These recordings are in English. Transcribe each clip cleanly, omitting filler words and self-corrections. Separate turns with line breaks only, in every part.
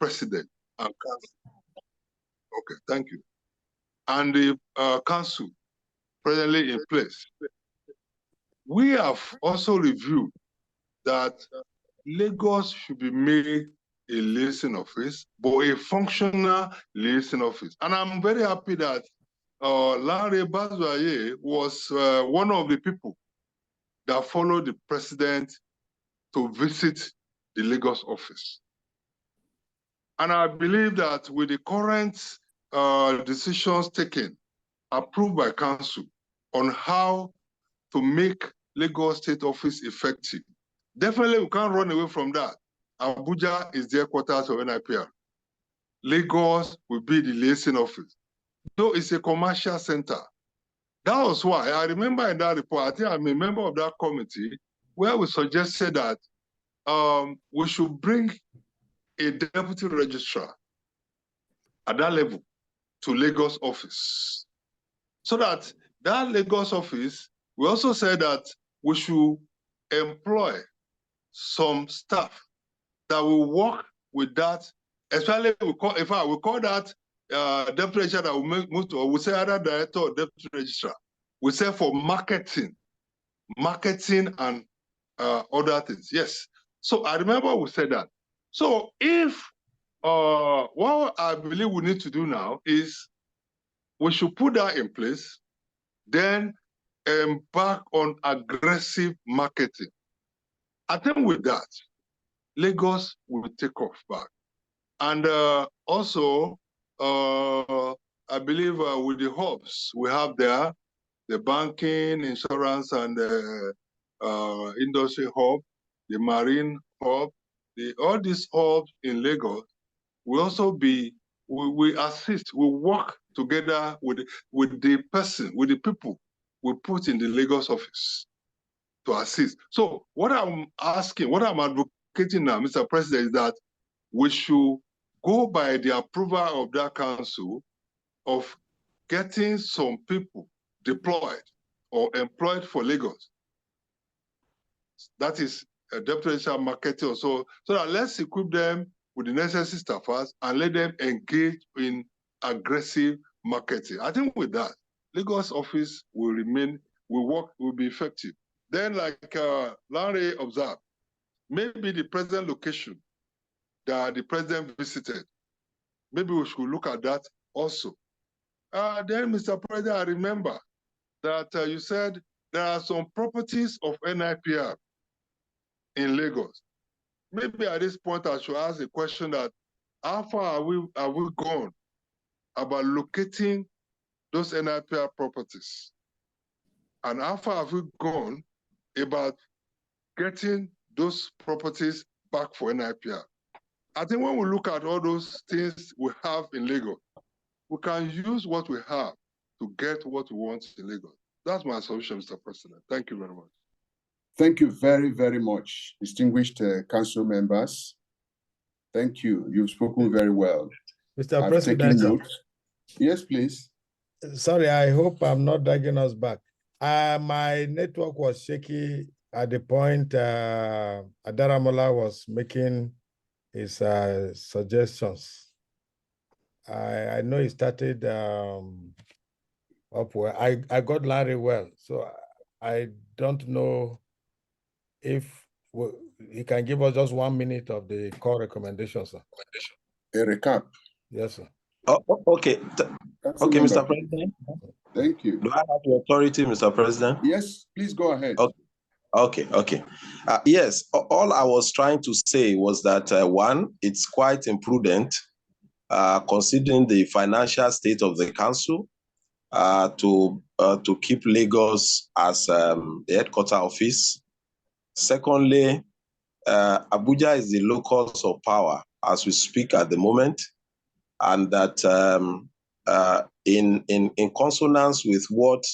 president and council. Okay, thank you. And the council presently in place, we have also reviewed that Lagos should be made a liaison office, but a functional liaison office. And I'm very happy that Larry Bazwaye was one of the people that followed the president to visit the Lagos office. And I believe that with the current decisions taken, approved by council on how to make Lagos State Office effective, definitely we can't run away from that. Abuja is the headquarters of NIPR. Lagos will be the liaison office. Though it's a commercial center. That was why I remember in that report, I think I'm a member of that committee, where we suggested that we should bring a deputy registrar at that level to Lagos office. So that Lagos office, we also said that we should employ some staff that will work with that, especially we call that deputy registrar that will move to, or we say either director or deputy registrar. We say for marketing and other things. Yes. So I remember we said that. So if what I believe we need to do now is we should put that in place, then embark on aggressive marketing. I think with that, Lagos will take off back. And also, I believe with the hubs we have there, the banking, insurance, and industry hub, the marine hub, all these hubs in Lagos will also be, we assist, we work together with the people we put in the Lagos office to assist. So what I'm asking, what I'm advocating now, Mr. President, is that we should go by the approval of that council of getting some people deployed or employed for Lagos. That is a deputy marketing also, so that let's equip them with the necessary staffers and let them engage in aggressive marketing. I think with that, Lagos office will remain, will be effective. Then, like Larry observed, maybe the present location that the president visited, maybe we should look at that also. Then, Mr. President, I remember that you said there are some properties of NIPR in Lagos. Maybe at this point I should ask a question that how far are we gone about locating those NIPR properties? And how far have we gone about getting those properties back for NIPR? I think when we look at all those things we have in Lagos, we can use what we have to get what we want in Lagos. That's my solution, Mr. President. Thank you very much.
Thank you very, very much, distinguished council members. Thank you. You've spoken very well.
Mr. President.
Yes, please.
Sorry, I hope I'm not dragging us back. My network was shaky at the point Adaramola was making his suggestions. I know he started up where I got Larry well, so I don't know if he can give us just 1 minute of the core recommendations, sir.
A recap.
Yes, sir.
Oh, okay. Okay, Mr. President.
Thank you.
Do I have the authority, Mr. President?
Yes, please go ahead.
Okay. Yes, all I was trying to say was that, one, it's quite imprudent, considering the financial state of the council, to keep Lagos as the headquarters office. Secondly, Abuja is the locus of power as we speak at the moment, and that in consonance with what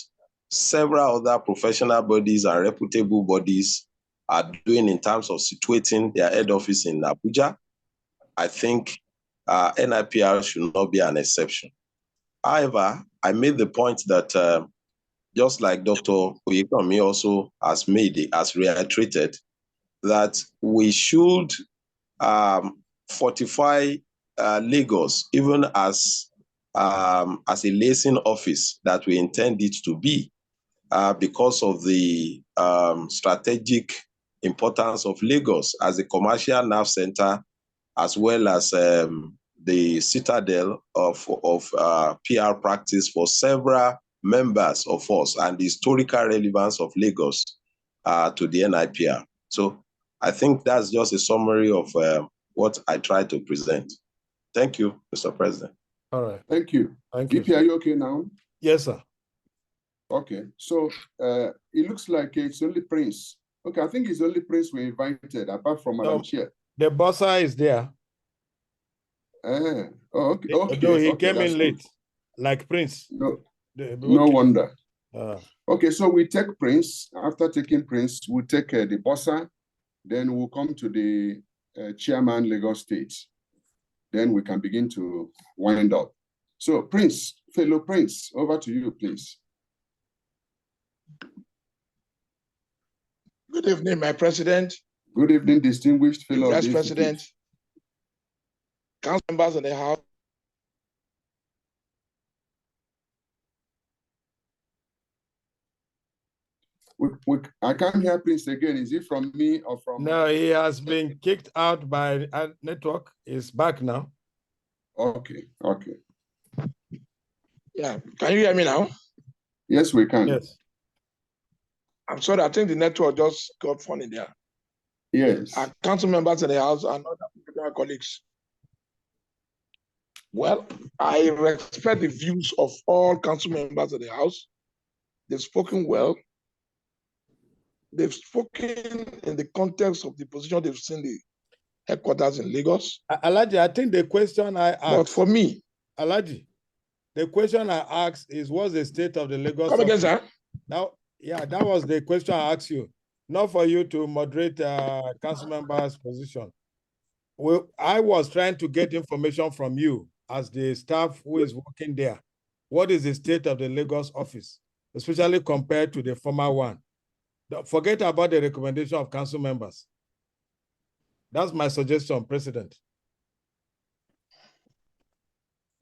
several other professional bodies and reputable bodies are doing in terms of situating their head office in Abuja, I think NIPR should not be an exception. However, I made the point that just like Dr. Oyekami also has reiterated, that we should fortify Lagos, even as a liaison office that we intend it to be, because of the strategic importance of Lagos as a commercial nerve center, as well as the citadel of PR practice for several members of us, and the historical relevance of Lagos to the NIPR. So I think that's just a summary of what I tried to present. Thank you, Mr. President.
All right.
Thank you.
Thank you.
VP, are you okay now?
Yes, sir.
Okay, so it looks like it's only Prince. Okay, I think it's only Prince we invited, apart from Madam Chair.
The bossa is there.
Oh, okay, okay.
Although he
okay,
came in late,
good.
like Prince.
No,
Okay.
no wonder. Okay, so we take Prince. After taking Prince, we'll take the bossa. Then we'll come to the chairman, Lagos State. Then we can begin to wind up. So Prince, fellow Prince, over to you, please.
Good evening, my president.
Good evening, distinguished fellow
Vice President, council members in the House.
I can't hear Prince again. Is it from me or from?
No, he has been kicked out by network. He's back now.
Okay, okay.
Yeah, can you hear me now?
Yes, we can.
Yes.
I'm sorry, I think the network just got funny there.
Yes.
Our council members in the House and other colleagues. Well, I respect the views of all council members of the House. They've spoken well. They've spoken in the context of the position they've seen the headquarters in Lagos.
Alhaji, I think the question I asked.
But for me,
Alhaji, the question I asked is, what's the state of the Lagos?
Come again, sir?
Now, yeah, that was the question I asked you, not for you to moderate council members' position. Well, I was trying to get information from you as the staff who is working there. What is the state of the Lagos office, especially compared to the former one? Forget about the recommendation of council members. That's my suggestion, President.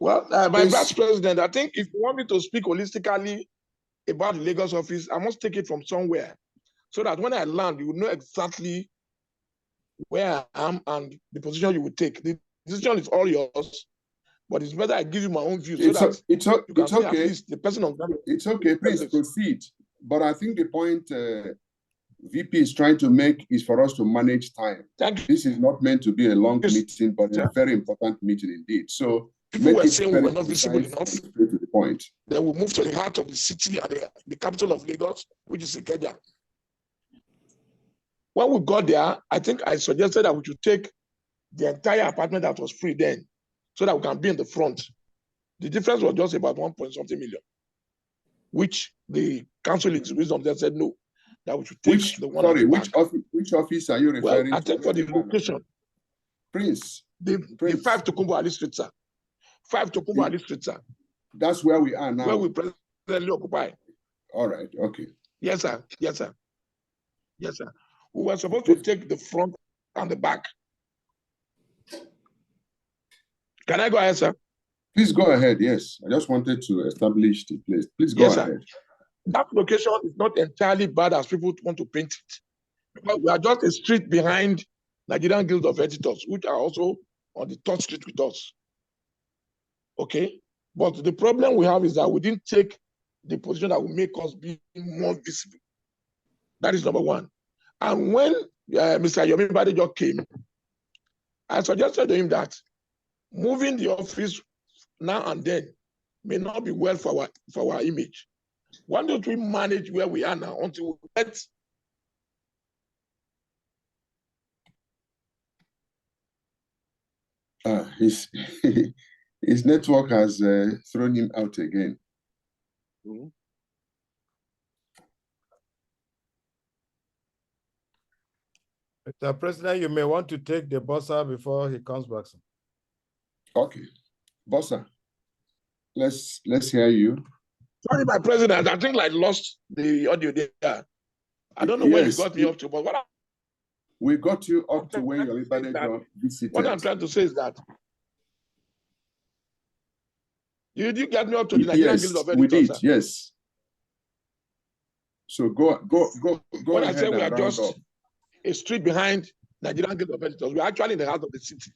Well, my Vice President, I think if you want me to speak holistically about the Lagos office, I must take it from somewhere so that when I land, you will know exactly where I am and the position you will take. The decision is all yours, but it's better I give you my own view so that you can see at least the person on ground.
It's okay, please proceed. But I think the point VP is trying to make is for us to manage time.
Thank you.
This is not meant to be a long meeting, but a very important meeting indeed. So
people were saying we were not visible enough.
To the point.
Then we move to the heart of the city and the capital of Lagos, which is Ikeja. When we got there, I think I suggested that we should take the entire apartment that was free then, so that we can be in the front. The difference was just about 1.something million, which the council in wisdom they said no, that we should take the one.
Sorry, which office are you referring to?
I think for the location.
Prince.
The 5 Tokunbo Ali Street, sir. 5 Tokunbo Ali Street, sir.
That's where we are now.
Where we presently occupy.
All right, okay.
Yes, sir. Yes, sir. Yes, sir. We were supposed to take the front and the back. Can I go ahead, sir?
Please go ahead, yes. I just wanted to establish the place. Please go ahead. Sir.
That location is not entirely bad as people want to paint it. Because we are just a street behind Nigerian Guild of Editors, which are also on the third street with us. Okay? But the problem we have is that we didn't take the position that will make us be more visible. That is number one. And when Mr. Yomi Badejo came, I suggested to him that moving the office now and then may not be well for our image. Why don't we manage where we are now until we get
his network has thrown him out again.
Mm-hmm.
Mr. President, you may want to take the bossa before he comes back.
Okay. Bossa, let's hear you.
Sorry, my president, I think I lost the audio there. I don't know where you got me up to, but
we got you up to where your visited.
What I'm trying to say is that Did you get me up to the Nigerian Guild of Editors?
We did, sir? Yes. So go
when
ahead.
I say we are just
up.
a street behind Nigerian Guild of Editors, we're actually in the heart of the city.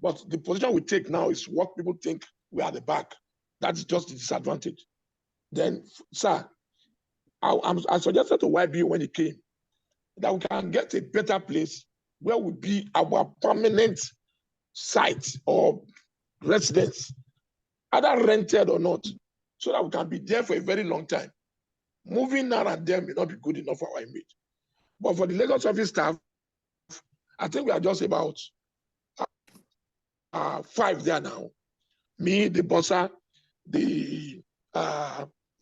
But the position we take now is what people think we are at the back. That's just the disadvantage. Then, sir, I suggested to YB when he came that we can get a better place where will be our permanent site or residence, either rented or not, so that we can be there for a very long time. Moving now and there may not be good enough for our image. But for the Lagos office staff, I think we are just about 5 there now. Me, the bossa, the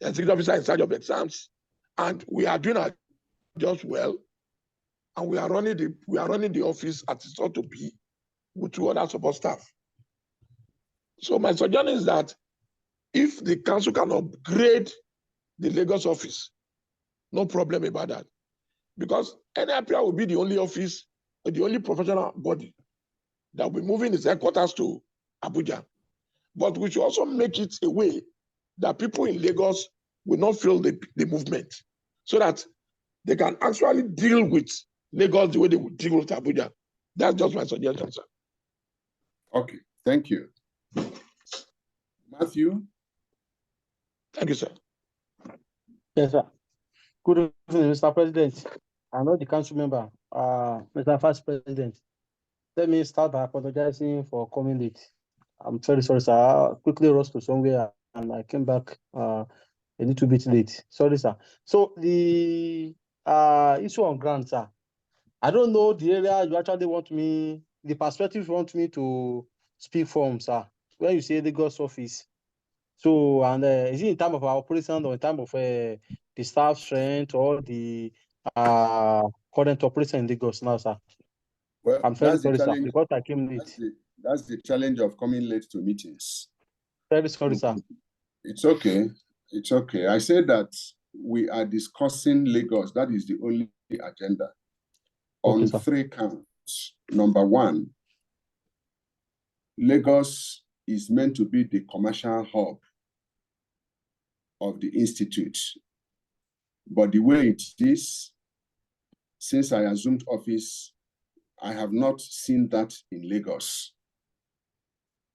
executive officer in charge of exams, and we are doing our jobs well. And we are running the office as it ought to be with 2 other support staff. So my suggestion is that if the council can upgrade the Lagos office, no problem about that. Because NIPR will be the only office, the only professional body that will be moving its headquarters to Abuja. But we should also make it a way that people in Lagos will not feel the movement, so that they can actually deal with Lagos the way they would deal with Abuja. That's just my suggestion, sir.
Okay, thank you. Matthew?
Thank you, sir.
Yes, sir. Good evening, Mr. President. I'm not the council member, Mr. Vice President. Let me start by apologizing for coming late. I'm very sorry, sir. I quickly rushed to somewhere and I came back a little bit late. Sorry, sir. So the issue on grants, sir. I don't know the area you actually want me, the perspective you want me to speak from, sir. When you say Lagos office. So, and is it in terms of our operation or in terms of the staff strength or the current operation in Lagos now, sir?
Well,
I'm very sorry, sir, because I came late.
That's the challenge of coming late to meetings.
Very sorry, sir.
It's okay. It's okay. I said that we are discussing Lagos. That is the only agenda. On 3 counts. Number 1, Lagos is meant to be the commercial hub of the institute. But the way it is, since I assumed office, I have not seen that in Lagos.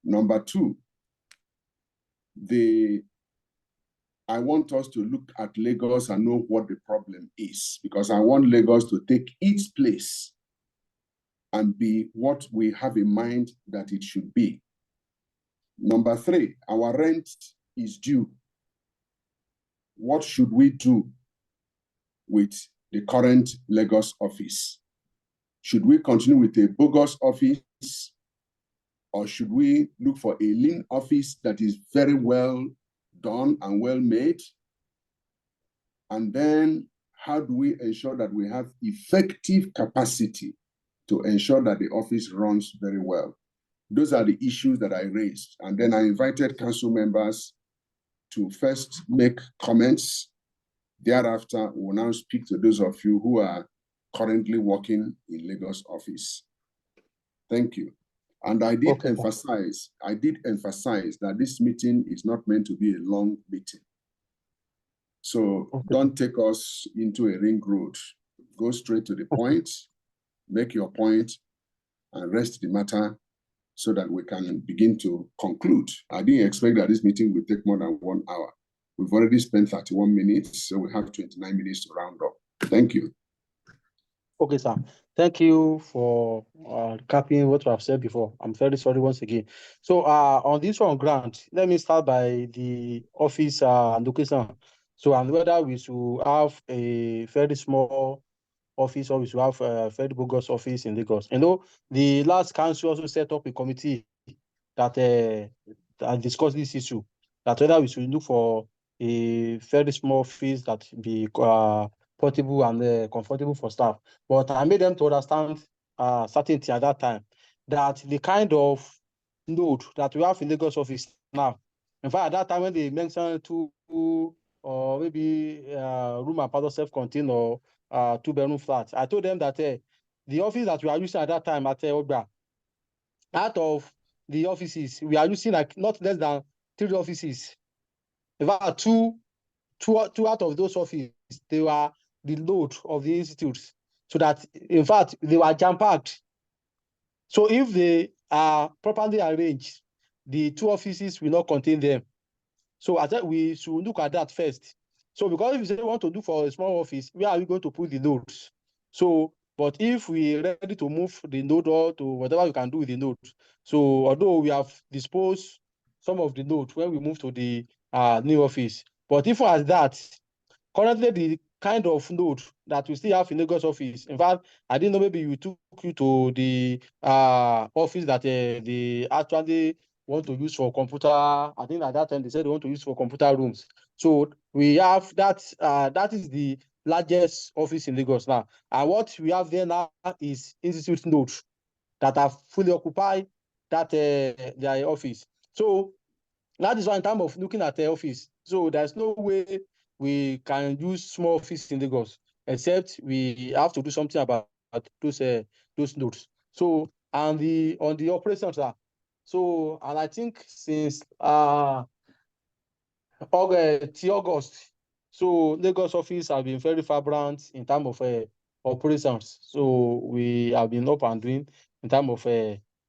Number 2, I want us to look at Lagos and know what the problem is, because I want Lagos to take its place and be what we have in mind that it should be. Number 3, our rent is due. What should we do with the current Lagos office? Should we continue with a bogus office, or should we look for a lean office that is very well done and well made? And then how do we ensure that we have effective capacity to ensure that the office runs very well? Those are the issues that I raised. And then I invited council members to first make comments. Thereafter, we will now speak to those of you who are currently working in Lagos office. Thank you. And I did emphasize that this meeting is not meant to be a long meeting. So don't take us into a ring road. Go straight to the point, make your point, and rest the matter so that we can begin to conclude. I didn't expect that this meeting will take more than 1 hour. We've already spent 31 minutes, so we have 29 minutes to round up. Thank you.
Okay, sir. Thank you for capping what you have said before. I'm very sorry once again. So on this one grant, let me start by the office location. So, and whether we should have a very small office or we should have a very bogus office in Lagos. You know, the last council also set up a committee that discussed this issue, that whether we should look for a very small office that be portable and comfortable for staff. But I made them to understand certainty at that time that the kind of load that we have in Lagos office now, in fact, at that time when they mentioned 2 or maybe room and parlor self-contained or 2-bedroom flats, I told them that the office that we are using at that time at Ogbra, out of the offices, we are using like not less than 3 offices. In fact, two out of those offices, they were the load of the institutes. So that, in fact, they were jam-packed. So if they are properly arranged, the 2 offices will not contain them. So I think we should look at that first. So because if you say we want to do for a small office, where are we going to put the nodes? So, but if we are ready to move the node or to whatever we can do with the node. So although we have disposed some of the node when we move to the new office, but if as that, currently the kind of node that we still have in Lagos office, in fact, I didn't know maybe we took you to the office that they actually want to use for computer. I think at that time they said they want to use for computer rooms. So we have that, that is the largest office in Lagos now. And what we have there now is institute nodes that are fully occupied that their office. So that is why in terms of looking at the office, so there's no way we can use small office in Lagos, except we have to do something about those nodes. So, and on the operations, so, and I think since August, so Lagos office have been very vibrant in terms of operations. So we have been up and doing in terms of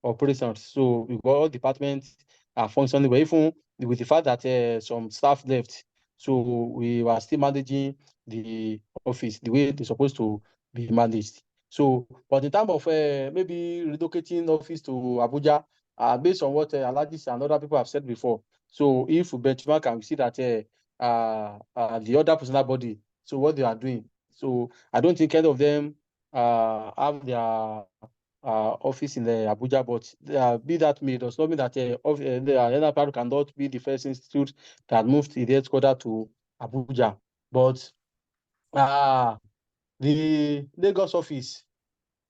operations. So we got all departments are functioning, but even with the fact that some staff left, so we were still managing the office the way they're supposed to be managed. So, but in terms of maybe relocating office to Abuja, based on what Alhaji and other people have said before, so if we benchmark and we see that the other personal body, so what they are doing, so I don't think any of them have their office in the Abuja, but be that may does not mean that the NIPR cannot be the first institute that moved the headquarters to Abuja. But the Lagos office,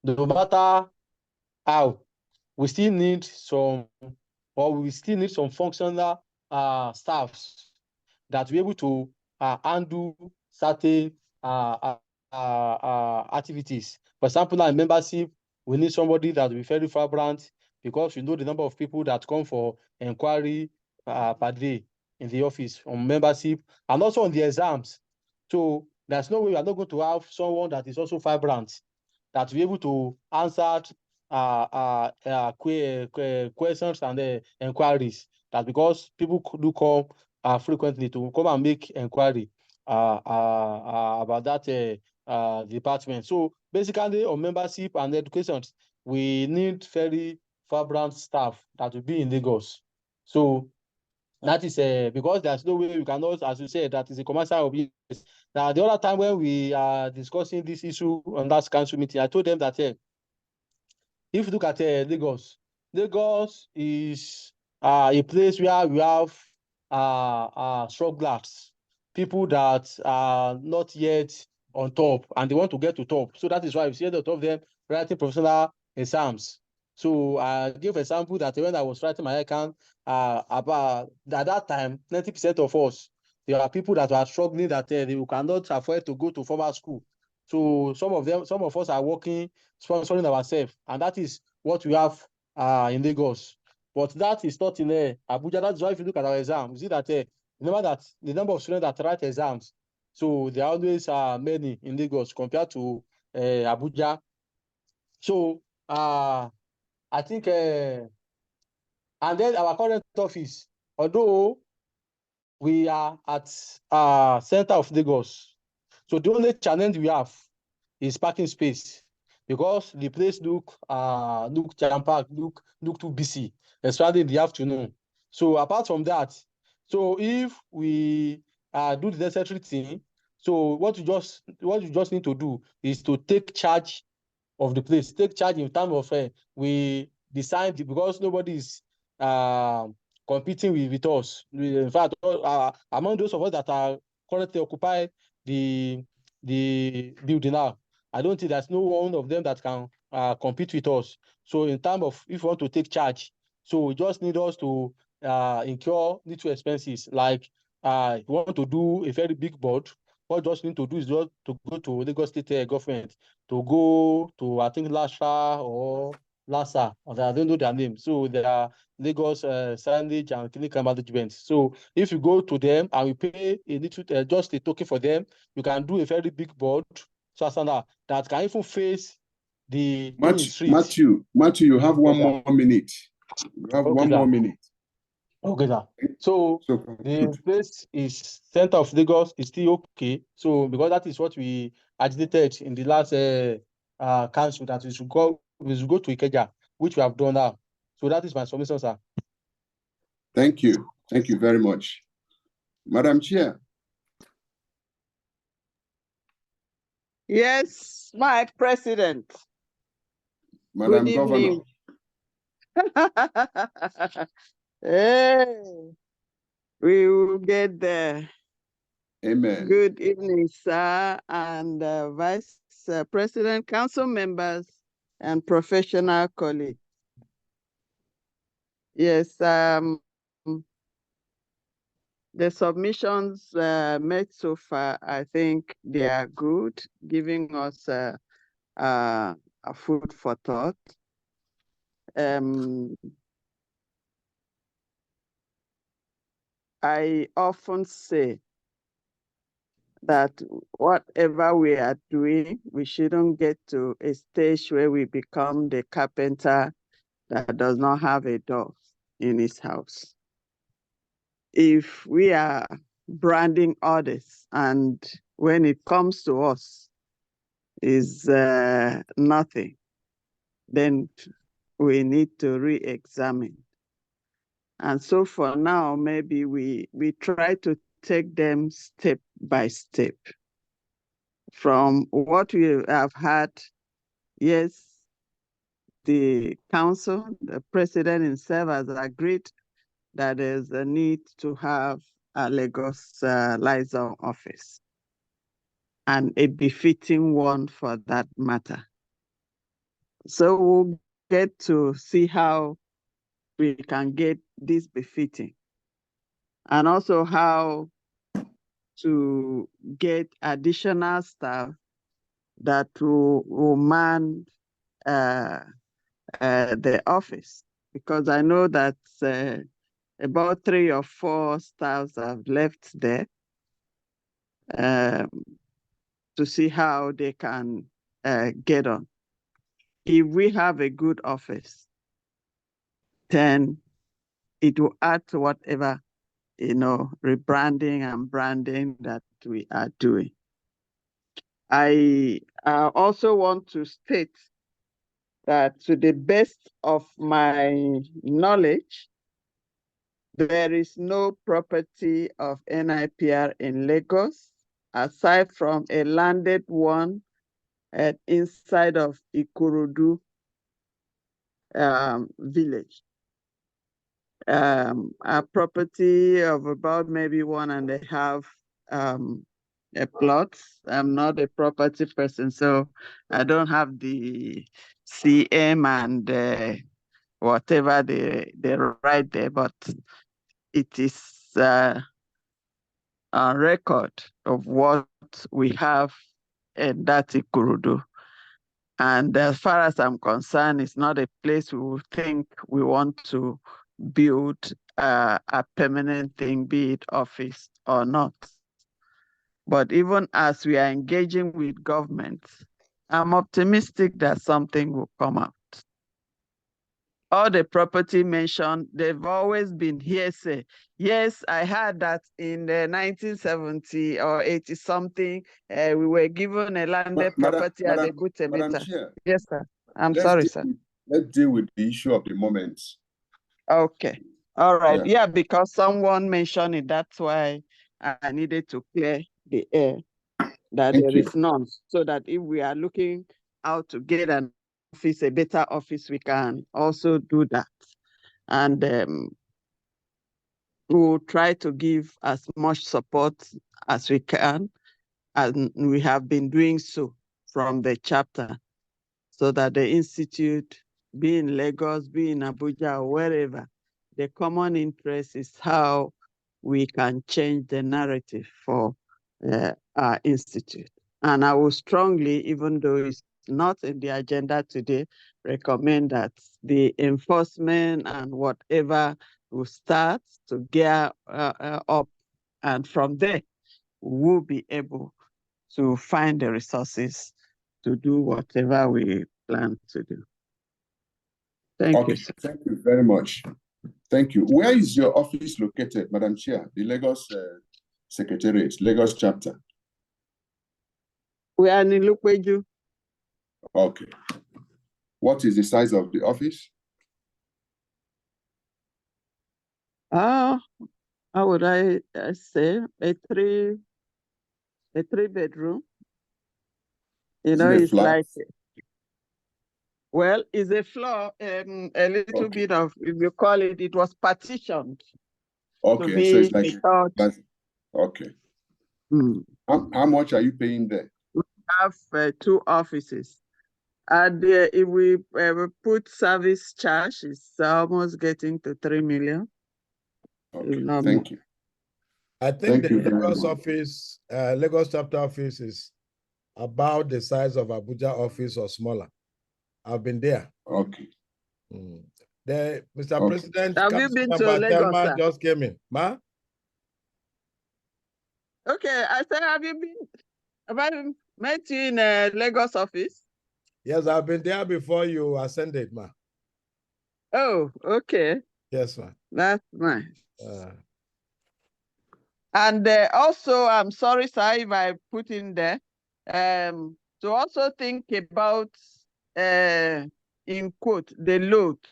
no matter how, we still need some functional staffs that will be able to handle certain activities. For example, now in membership, we need somebody that will be very vibrant, because we know the number of people that come for inquiry per day in the office on membership, and also on the exams. So there's no way we are not going to have someone that is also vibrant, that will be able to answer questions and inquiries. That because people do come frequently to come and make inquiry about that department. So basically, on membership and education, we need very vibrant staff that will be in Lagos. So that is because there's no way we cannot, as you said, that is a commercial business. Now, the other time when we are discussing this issue on that council meeting, I told them that if you look at Lagos, Lagos is a place where we have strugglers, people that are not yet on top and they want to get to top. So that is why we see a lot of them writing professional exams. So I give example that when I was writing my account, about at that time, 90% of us, there are people that are struggling that they cannot afford to go to formal school. So some of us are working, sponsoring ourselves, and that is what we have in Lagos. But that is not in Abuja. That's why if you look at our exam, you see that remember that the number of students that write exams, so there are always many in Lagos compared to Abuja. So I think, and then our current office, although we are at center of Lagos, so the only challenge we have is parking space, because the place look jam-packed, look too busy, especially in the afternoon. So apart from that, so if we do the necessary thing, so what you just need to do is to take charge of the place, take charge in terms of we decide, because nobody is competing with us. In fact, among those of us that are currently occupy the building now, I don't think there's no one of them that can compete with us. So in terms of if you want to take charge, so we just need us to incur little expenses. Like if you want to do a very big board, what you just need to do is just to go to Lagos State government, to go to, I think, Lasha or LASA, I don't know their name. So they are Lagos Signage and Clinical Management. So if you go to them and you pay a little, just a token for them, you can do a very big board, so that can even face the street.
Matthew, you have one more minute. You have one more minute.
Okay, sir. So the place is center of Lagos is still okay. So because that is what we agitated in the last council, that we should go to Ikeja, which we have done now. So that is my submission, sir.
Thank you. Thank you very much. Madam Chair.
Yes, my president.
Madam Governor.
Hey, we will get there.
Amen.
Good evening, sir, and Vice President, council members, and professional colleagues. Yes, the submissions made so far, I think they are good, giving us a food for thought. I often say that whatever we are doing, we shouldn't get to a stage where we become the carpenter that does not have a door in his house. If we are branding others and when it comes to us is nothing, then we need to re-examine. And so for now, maybe we try to take them step by step. From what we have had, yes, the council, the president himself has agreed that there's a need to have a Lagos liaison office, and a befitting one for that matter. So we'll get to see how we can get this befitting, and also how to get additional staff that will man the office, because I know that about 3 or 4 staffs have left there to see how they can get on. If we have a good office, then it will add to whatever, rebranding and branding that we are doing. I also want to state that to the best of my knowledge, there is no property of NIPR in Lagos, aside from a landed one inside of Ikorodu village. A property of about maybe 1.5 plots. I'm not a property person, so I don't have the CM and whatever they write there, but it is a record of what we have in that Ikorodu. And as far as I'm concerned, it's not a place we would think we want to build a permanent thing, be it office or not. But even as we are engaging with government, I'm optimistic that something will come out. All the property mentioned, they've always been hearsay. Yes, I heard that in the 1970 or 80 something, we were given a landed property at the Butemeta. Yes, sir. I'm sorry, sir.
Let's deal with the issue of the moment.
Okay. All right. Yeah, because someone mentioned it. That's why I needed to clear the air that there is none. So that if we are looking out to get an office, a better office, we can also do that. And we'll try to give as much support as we can. And we have been doing so from the chapter, so that the institute, be in Lagos, be in Abuja, or wherever, the common interest is how we can change the narrative for our institute. And I will strongly, even though it's not in the agenda today, recommend that the enforcement and whatever will start to gear up. And from there, we'll be able to find the resources to do whatever we plan to do. Thank you, sir.
Thank you very much. Thank you. Where is your office located, Madam Chair? The Lagos Secretariat, Lagos chapter.
We are in Ilukweju.
Okay. What is the size of the office?
How would I say a three bedroom? You know, it's like, well, it's a floor, a little bit of, if you call it, it was partitioned.
Okay, so it's like, okay. How much are you paying there?
We have 2 offices. And if we put service charge, it's almost getting to 3 million.
Okay, thank you.
I think the Lagos office, Lagos chapter office is about the size of Abuja office or smaller. I've been there.
Okay.
Mr. President,
have you been to Lagos, sir?
Just came in. Ma?
Okay, I said, have I met you in a Lagos office?
Yes, I've been there before you ascended, ma.
Oh, okay.
Yes, ma.
That's nice. And also, I'm sorry, sir, if I put in there, to also think about, in quote, the loads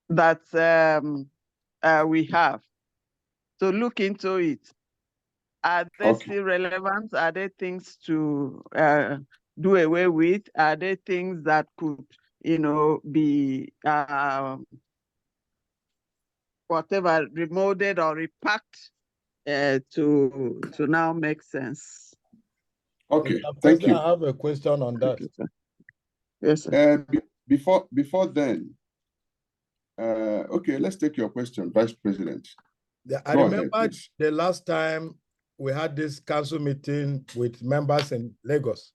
that we have. So look into it. Are they still relevant? Are there things to do away with? Are there things that could, you know, be whatever, remolded or repacked to now make sense?
Okay, thank you.
I have a question on that.
Yes, sir.
Before then, okay, let's take your question, Vice President.
I remember the last time we had this council meeting with members in Lagos.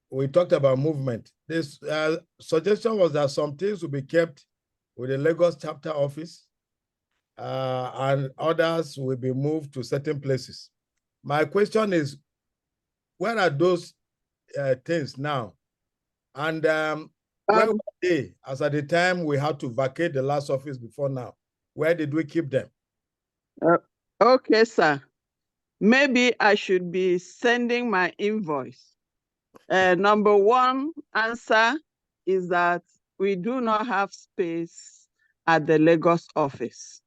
We talked about movement. This suggestion was that some things will be kept with the Lagos chapter office and others will be moved to certain places. My question is, where are those things now? And where were they as at the time we had to vacate the last office before now? Where did we keep them?
Okay, sir. Maybe I should be sending my invoice. Number one answer is that we do not have space at the Lagos office.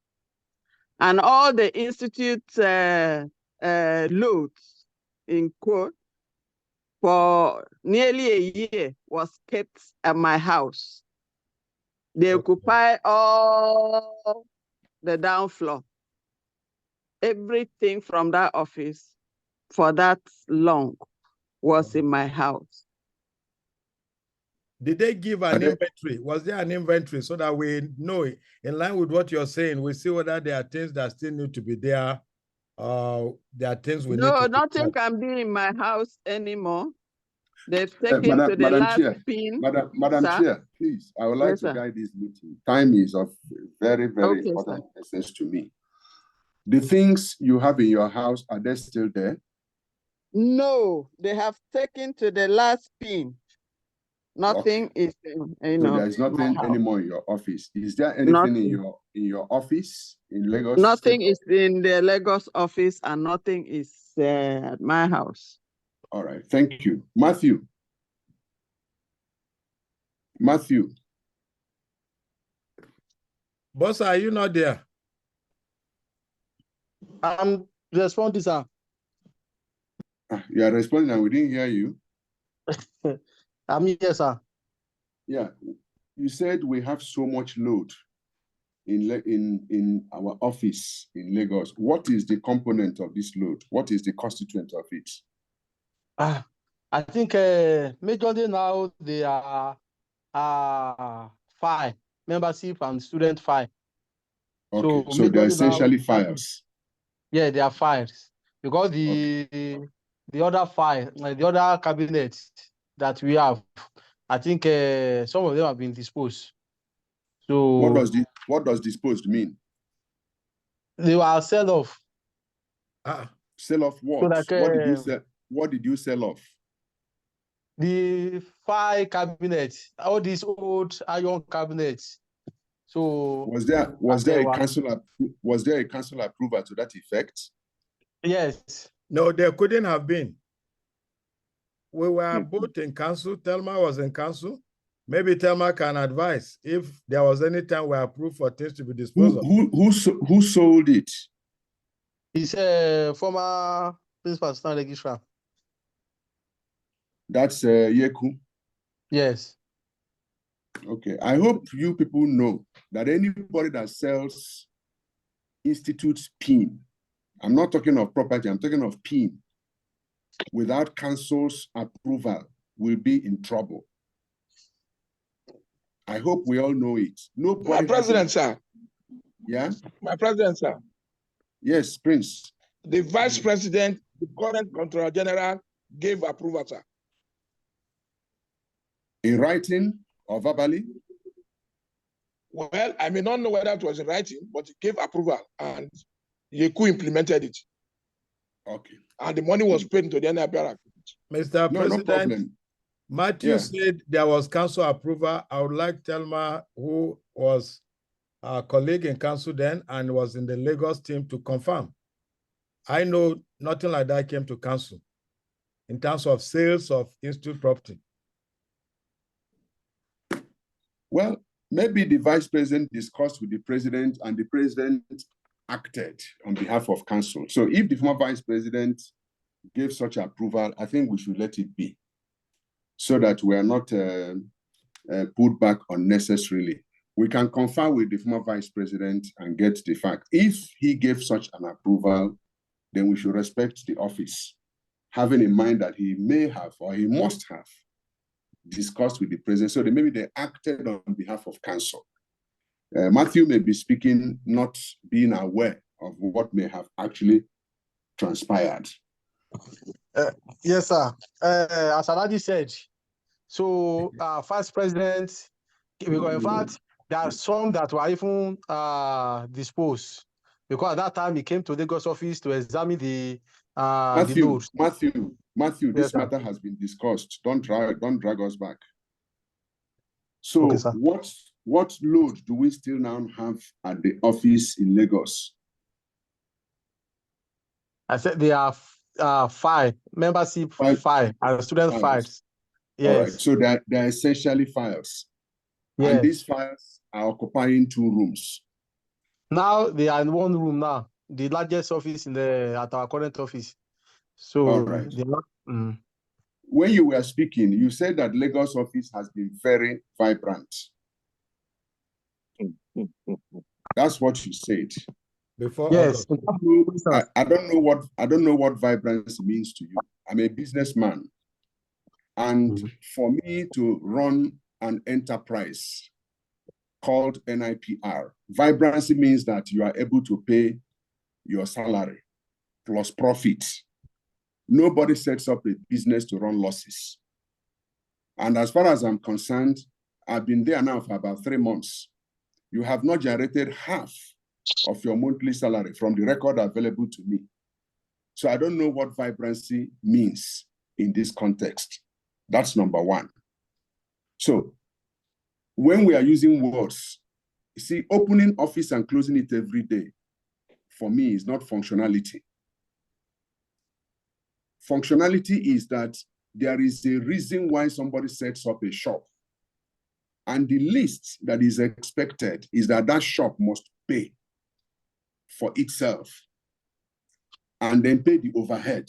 And all the institute loads, in quote, for nearly a year was kept at my house. They occupy all the down floor. Everything from that office for that long was in my house.
Did they give an inventory? Was there an inventory so that we know, in line with what you're saying, we see whether there are things that still need to be there, there are things we need to
No, nothing can be in my house anymore. They've taken to the
Madam
last
Chair,
pin.
Madam Chair, please, I would like to guide this meeting. Time is of very, very important essence to me. The things you have in your house, are they still there?
No, they have taken to the last pin. Nothing is, you know.
So there is nothing anymore in your office. Is there anything in your office in Lagos?
Nothing is in the Lagos office and nothing is at my house.
All right, thank you. Matthew.
Boss, are you not there?
I'm responding, sir.
You are responding and we didn't hear you.
I'm here, sir.
Yeah, you said we have so much load in our office in Lagos. What is the component of this load? What is the constituent of it?
I think majorly now they are file, membership and student file.
Okay, so they're essentially files.
Yeah, they are files because the other file, like the other cabinet, that we have, I think some of them have been disposed. So
what does disposed mean?
They were sell off.
Sell off what? So like, what did you sell off?
The file cabinets, all these old iron cabinets. So
was there a council approval to that effect?
Yes.
No, there couldn't have been. We were both in council. Thelma was in council. Maybe Thelma can advise if there was any time we approved for things to be disposed of.
Who sold it?
It's a former principal assistant registrar.
That's Yeku?
Yes.
Okay. I hope you people know that anybody that sells institute's PIN, I'm not talking of property, I'm talking of PIN, without council's approval will be in trouble. I hope we all know it. Nobody.
My president, sir.
Yeah?
My president, sir.
Yes, Prince.
The vice president, the current Controller General, gave approval, sir.
In writing or verbally?
Well, I may not know whether it was in writing, but he gave approval and Yeku implemented it.
Okay.
And the money was paid into the NIPR.
Mr.
No,
President,
no problem.
Matthew said there was council approval. I would like Thelma, who was our colleague in council then and was in the Lagos team, to confirm. I know nothing like that came to council in terms of sales of institute property.
Well, maybe the vice president discussed with the president and the president acted on behalf of council. So if the former vice president gave such approval, I think we should let it be so that we are not put back unnecessarily. We can confer with the former vice president and get the fact. If he gave such an approval, then we should respect the office, having in mind that he may have or he must have discussed with the president. So maybe they acted on behalf of council. Matthew may be speaking, not being aware of what may have actually transpired.
Yes, sir. As Alhaji said, so vice president, because in fact, there are some that were even disposed, because at that time he came to the Lagos office to examine the loads.
Matthew, this matter has been discussed. Don't drag us back. So okay, what load do we still now have at the office in Lagos?
I said they are 5 membership 5 and student files. Yes.
All right. So they're essentially files. Yes. And these files are occupying 2 rooms.
Now they are in 1 room now, the largest office at our current office. So
all right. When you were speaking, you said that Lagos office has been very vibrant. That's what you said.
Before
yes.
I don't know what vibrancy means to you. I'm a businessman. And for me to run an enterprise called NIPR, vibrancy means that you are able to pay your salary plus profit. Nobody sets up a business to run losses. And as far as I'm concerned, I've been there now for about 3 months. You have not generated half of your monthly salary from the record available to me. So I don't know what vibrancy means in this context. That's number 1. So when we are using words, you see, opening office and closing it every day, for me, is not functionality. Functionality is that there is a reason why somebody sets up a shop. And the least that is expected is that that shop must pay for itself and then pay the overhead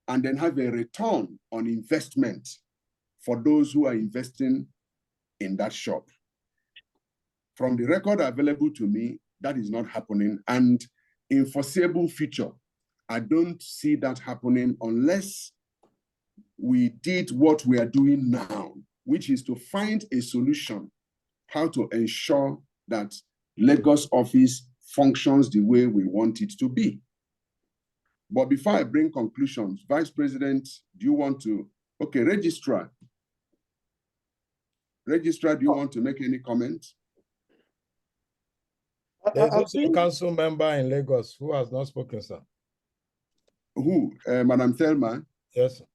and then have a return on investment for those who are investing in that shop. From the record available to me, that is not happening. And in foreseeable future, I don't see that happening unless we did what we are doing now, which is to find a solution how to ensure that Lagos office functions the way we want it to be. But before I bring conclusions, Vice President, do you want to Okay, Registrar. Registrar, do you want to make any comment?
There's also a council member in Lagos who has not spoken, sir.
Who? Madam Thelma?
Yes, sir.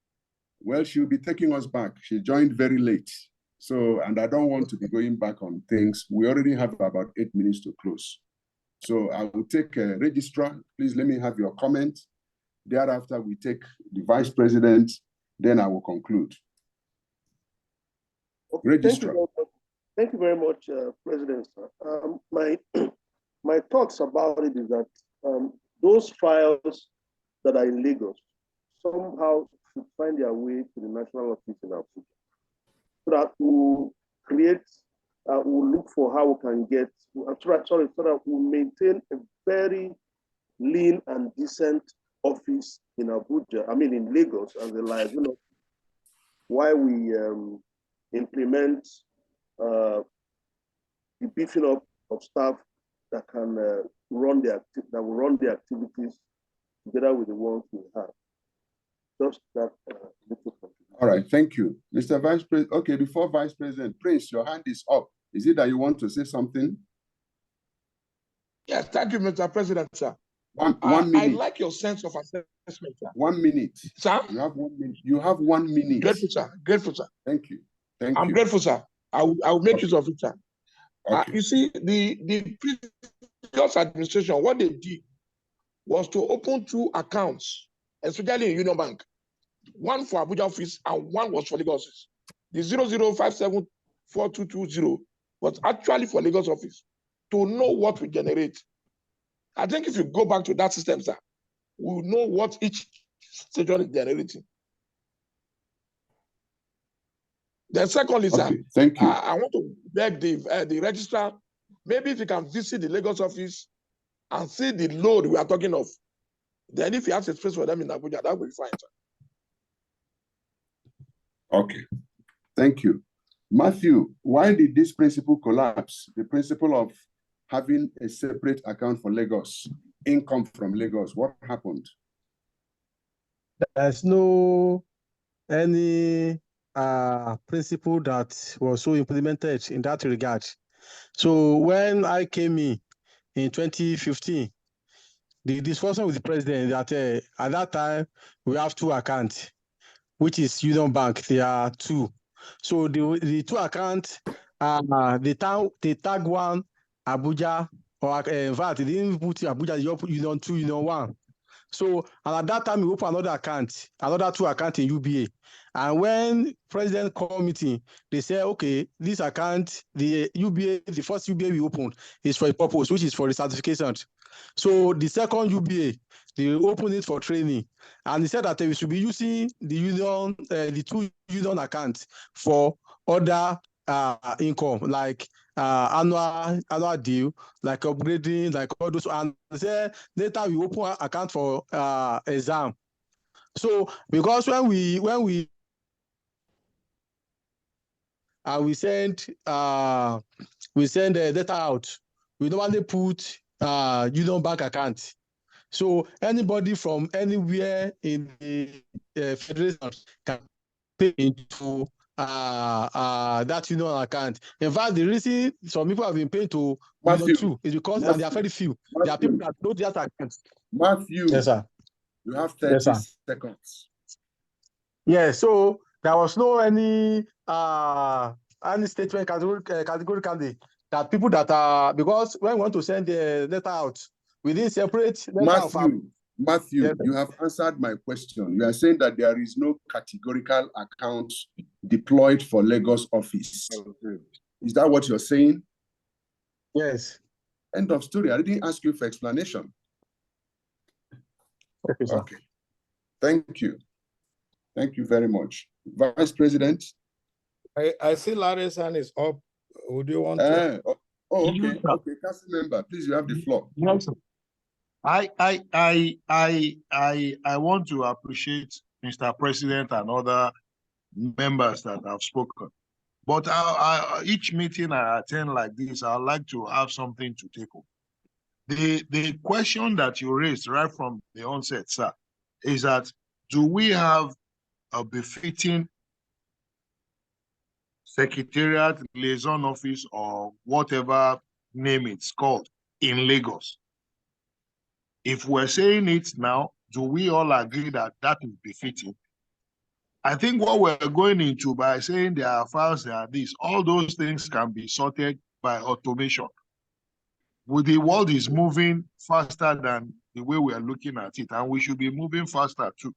Well, she'll be taking us back. She joined very late. So, and I don't want to be going back on things. We already have about 8 minutes to close. So I will take a registrar. Please let me have your comment. Thereafter, we take the vice president. Then I will conclude.
Okay,
registrar.
Thank you very much, President. My thoughts about it is that those files that are in Lagos somehow should find their way to the national office in Abuja, so that we'll create, we'll look for how we can get, so that we'll maintain a very lean and decent office in Abuja, I mean in Lagos as a liability, while we implement the beefing up of staff that can run the activities together with the ones we have. Just that little contribution.
All right, thank you. Mr. Vice President, okay, before Vice President, Prince, your hand is up. Is it that you want to say something?
Yes, thank you, Mr. President, sir.
One minute.
I like your sense of assessment, sir.
1 minute.
Sir?
You have 1 minute. You have 1 minute.
Grateful, sir. Grateful, sir.
Thank you. Thank you.
I'm grateful, sir. I will make use of it, sir.
Okay.
You see, the previous administration, what they did was to open 2 accounts, especially in Union Bank. One for Abuja office and one was for Lagos office. The 00574220 was actually for Lagos office to know what we generate. I think if you go back to that system, sir, we'll know what each station is generating. Then secondly, sir,
okay, thank you.
I want to beg the registrar, maybe if you can visit the Lagos office and see the load we are talking of, then if you have a space for them in Abuja, that will be fine, sir.
Okay, thank you. Matthew, why did this principle collapse? The principle of having a separate account for Lagos, income from Lagos, what happened?
There's no any principle that was so implemented in that regard. So when I came in 2015, the discussion with the president that at that time we have 2 accounts, which is Union Bank. There are 2. So the 2 accounts, they tag one Abuja, or in fact, they didn't put Abuja, they just put Union 2, Union 1. So, and at that time, we opened another account, another 2 accounts in UBA. And when President called meeting, they said, okay, this account, the UBA, the first UBA we opened is for a purpose, which is for the certification. So the second UBA, they opened it for training. And they said that we should be using the union, the 2 union accounts for other income, like annual deal, like upgrading, like all those. And they said later we open an account for exam. So because when we send data out, we normally put Union Bank account. So anybody from anywhere in the federation can pay into that Union account. In fact, the reason some people have been paying to Union 2 is because they are very few. There are people that know that account.
Matthew,
yes, sir.
You have 30 seconds.
Yeah, so there was no any statement categorically that people that are, because when we want to send the letter out, we didn't separate
Matthew, yes, you have answered my question. You are saying that there is no categorical account deployed for Lagos office. Okay. Is that what you're saying?
Yes.
End of story. I didn't ask you for explanation.
Okay, sir.
Okay. Thank you. Thank you very much. Vice President?
I see Larry's hand is up. Would you want to?
Okay. Okay, council member, please, you have the floor.
Yes, sir. I want to appreciate Mr. President and other members that have spoken. But each meeting I attend like this, I like to have something to take up. The question that you raised right from the onset, sir, is that do we have a befitting secretariat, liaison office, or whatever name it's called in Lagos. If we're saying it now, do we all agree that that is befitting? I think what we're going into by saying there are files, there are this, all those things can be sorted by automation. The world is moving faster than the way we are looking at it, and we should be moving faster too.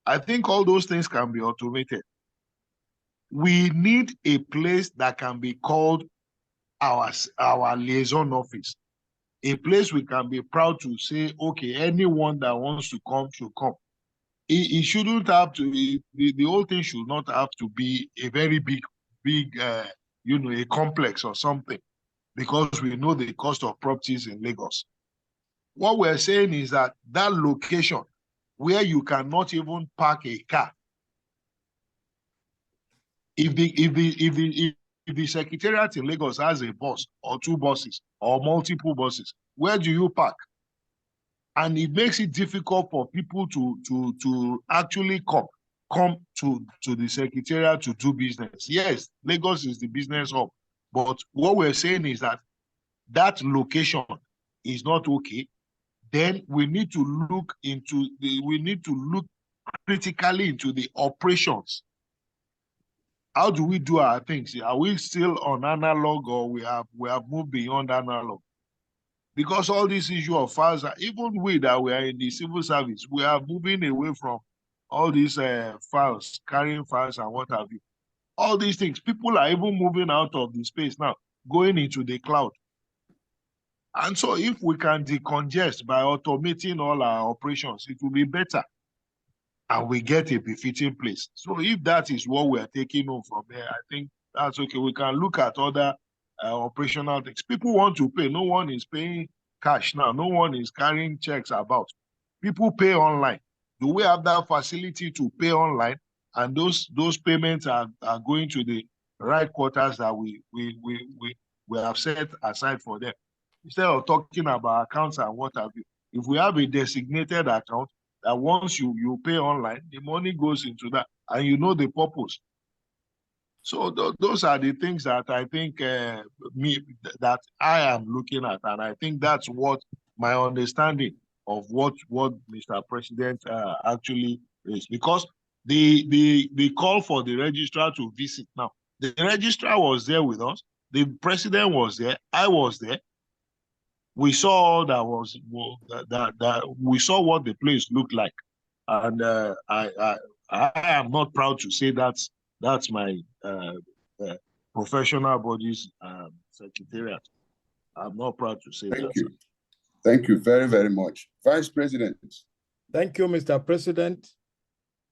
I think all those things can be automated. We need a place that can be called our liaison office, a place we can be proud to say, okay, anyone that wants to come should come. It shouldn't have to, the whole thing should not have to be a very big, a complex or something, because we know the cost of properties in Lagos. What we're saying is that that location where you cannot even park a car, if the secretariat in Lagos has a bus or two buses or multiple buses, where do you park? And it makes it difficult for people to actually come to the secretariat to do business. Yes, Lagos is the business hub, but what we're saying is that that location is not okay. Then we need to look critically into the operations. How do we do our things? Are we still on analog, or we have moved beyond analog? Because all this issue of files, even we that we are in the civil service, we are moving away from all these files, carrying files and what have you. All these things, people are even moving out of the space now, going into the cloud. And so if we can decongest by automating all our operations, it will be better. And we get a befitting place. So if that is what we are taking on from there, I think that's okay. We can look at other operational things. People want to pay. No one is paying cash now. No one is carrying checks about. People pay online. Do we have that facility to pay online? And those payments are going to the right quarters that we have set aside for them. Instead of talking about accounts and what have you, if we have a designated account, that once you pay online, the money goes into that, and you know the purpose. So those are the things that I think that I am looking at, and I think that's what my understanding of what Mr. President actually is. Because the call for the registrar to visit now, the registrar was there with us, the president was there, I was there. We saw we saw what the place looked like, and I am not proud to say that's my professional body's secretariat. I'm not proud to say that.
Thank you. Thank you very, very much. Vice President.
Thank you, Mr. President.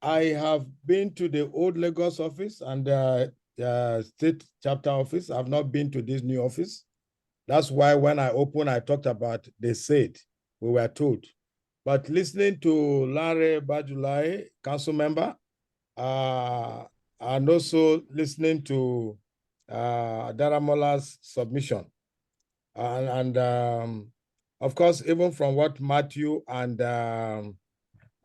I have been to the old Lagos office and the state chapter office. I've not been to this new office. That's why when I opened, I talked about they said, we were told. But listening to Larry Bajulai, council member, and also listening to Daramola's submission, and of course, even from what Matthew and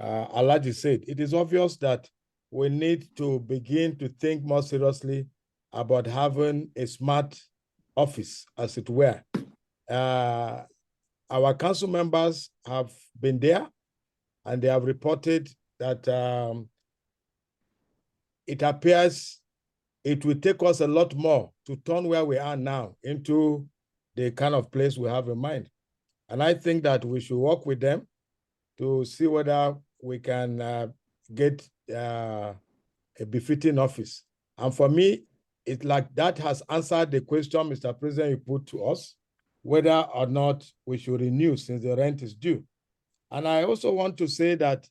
Alhaji said, it is obvious that we need to begin to think more seriously about having a smart office, as it were. Our council members have been there, and they have reported that it appears it will take us a lot more to turn where we are now into the kind of place we have in mind. And I think that we should work with them to see whether we can get a befitting office. And for me, it's like that has answered the question, Mr. President, you put to us, whether or not we should renew since the rent is due. And I also want to say that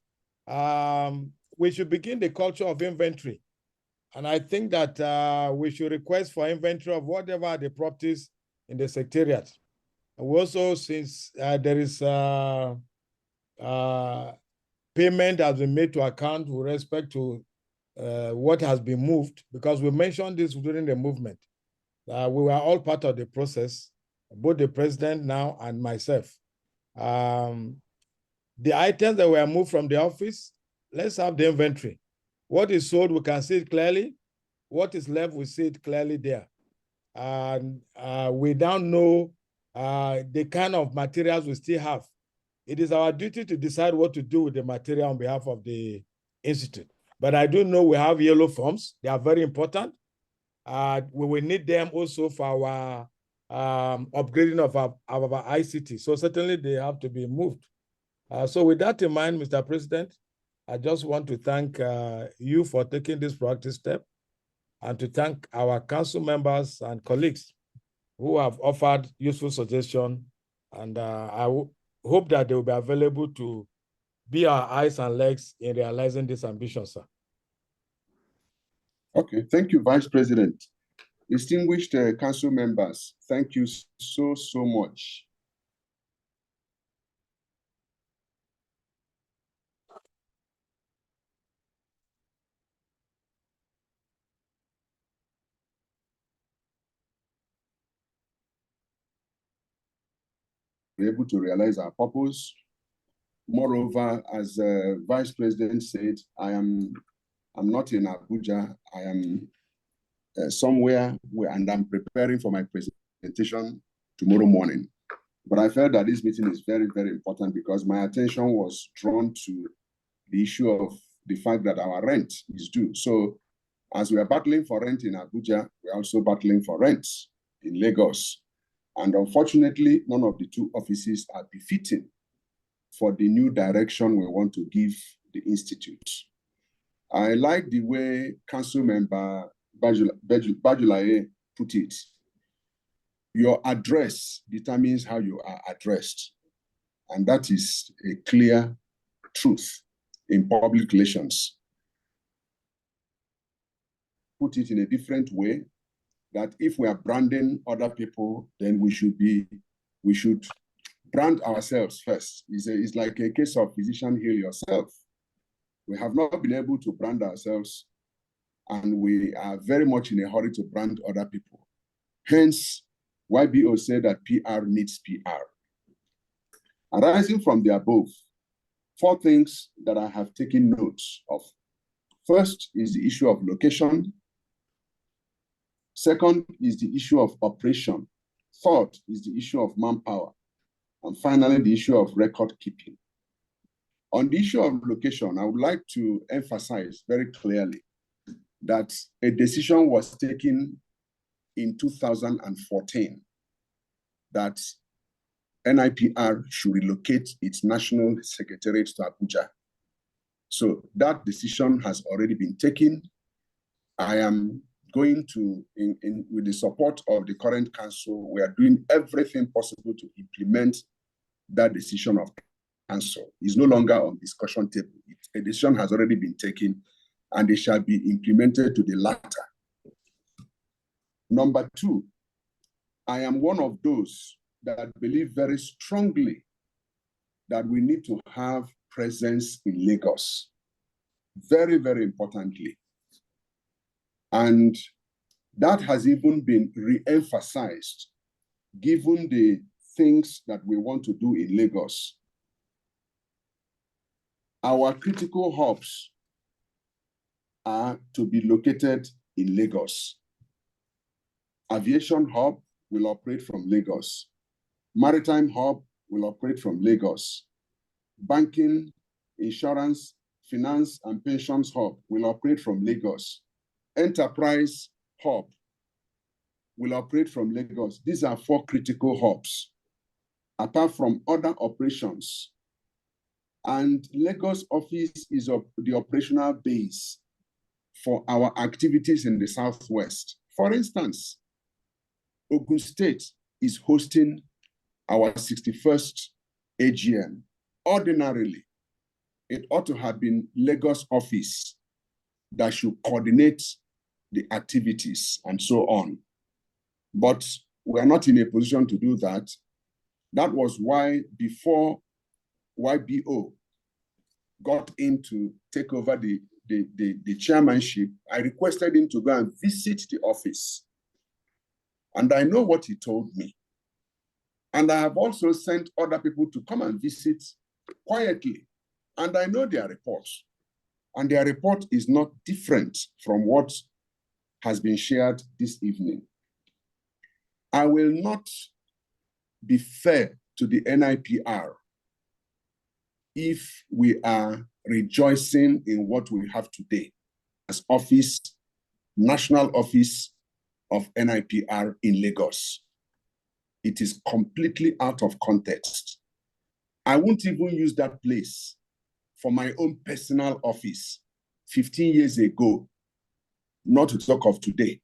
we should begin the culture of inventory. And I think that we should request for inventory of whatever the properties in the secretariat. And we also, since there is payment has been made to account with respect to what has been moved, because we mentioned this during the movement. We were all part of the process, both the president now and myself. The items that were moved from the office, let's have the inventory. What is sold, we can see it clearly. What is left, we see it clearly there. And we don't know the kind of materials we still have. It is our duty to decide what to do with the material on behalf of the institute. But I do know we have yellow forms. They are very important. We will need them also for our upgrading of our ICT. So certainly they have to be moved. So with that in mind, Mr. President, I just want to thank you for taking this proactive step and to thank our council members and colleagues who have offered useful suggestions. And I hope that they will be available to be our eyes and legs in realizing this ambition, sir.
Okay, thank you, Vice President. Distinguished council members, thank you so much. We're able to realize our purpose. Moreover, as Vice President said, I'm not in Abuja. I am somewhere and I'm preparing for my presentation tomorrow morning. But I felt that this meeting is very, very important because my attention was drawn to the issue of the fact that our rent is due. So as we are battling for rent in Abuja, we're also battling for rent in Lagos. And unfortunately, none of the two offices are befitting for the new direction we want to give the institute. I like the way Council Member Bajulaye put it. Your address determines how you are addressed. And that is a clear truth in public relations. Put it in a different way, that if we are branding other people, then we should brand ourselves first. It's like a case of physician heal yourself. We have not been able to brand ourselves, and we are very much in a hurry to brand other people. Hence, YBO said that PR needs PR. Arising from the above, 4 things that I have taken notes of. First is the issue of location. Second is the issue of operation. Third is the issue of manpower. And finally, the issue of record keeping. On the issue of location, I would like to emphasize very clearly that a decision was taken in 2014 that NIPR should relocate its national secretariat to Abuja. So that decision has already been taken. I am going to, with the support of the current council, we are doing everything possible to implement that decision of council. It's no longer on discussion table. A decision has already been taken and it shall be implemented to the latter. Number 2, I am one of those that believe very strongly that we need to have presence in Lagos. Very, very importantly. And that has even been re-emphasized given the things that we want to do in Lagos. Our critical hubs are to be located in Lagos. Aviation hub will operate from Lagos. Maritime hub will operate from Lagos. Banking, insurance, finance, and pensions hub will operate from Lagos. Enterprise hub will operate from Lagos. These are 4 critical hubs, apart from other operations. And Lagos office is the operational base for our activities in the Southwest. For instance, Ogun State is hosting our 61st AGM. Ordinarily, it ought to have been Lagos office that should coordinate the activities and so on. But we are not in a position to do that. That was why before YBO got in to take over the chairmanship, I requested him to go and visit the office. And I know what he told me. And I have also sent other people to come and visit quietly. And I know their reports. And their report is not different from what has been shared this evening. I will not be fair to the NIPR if we are rejoicing in what we have today as office, national office of NIPR in Lagos. It is completely out of context. I won't even use that place for my own personal office 15 years ago, not to talk of today.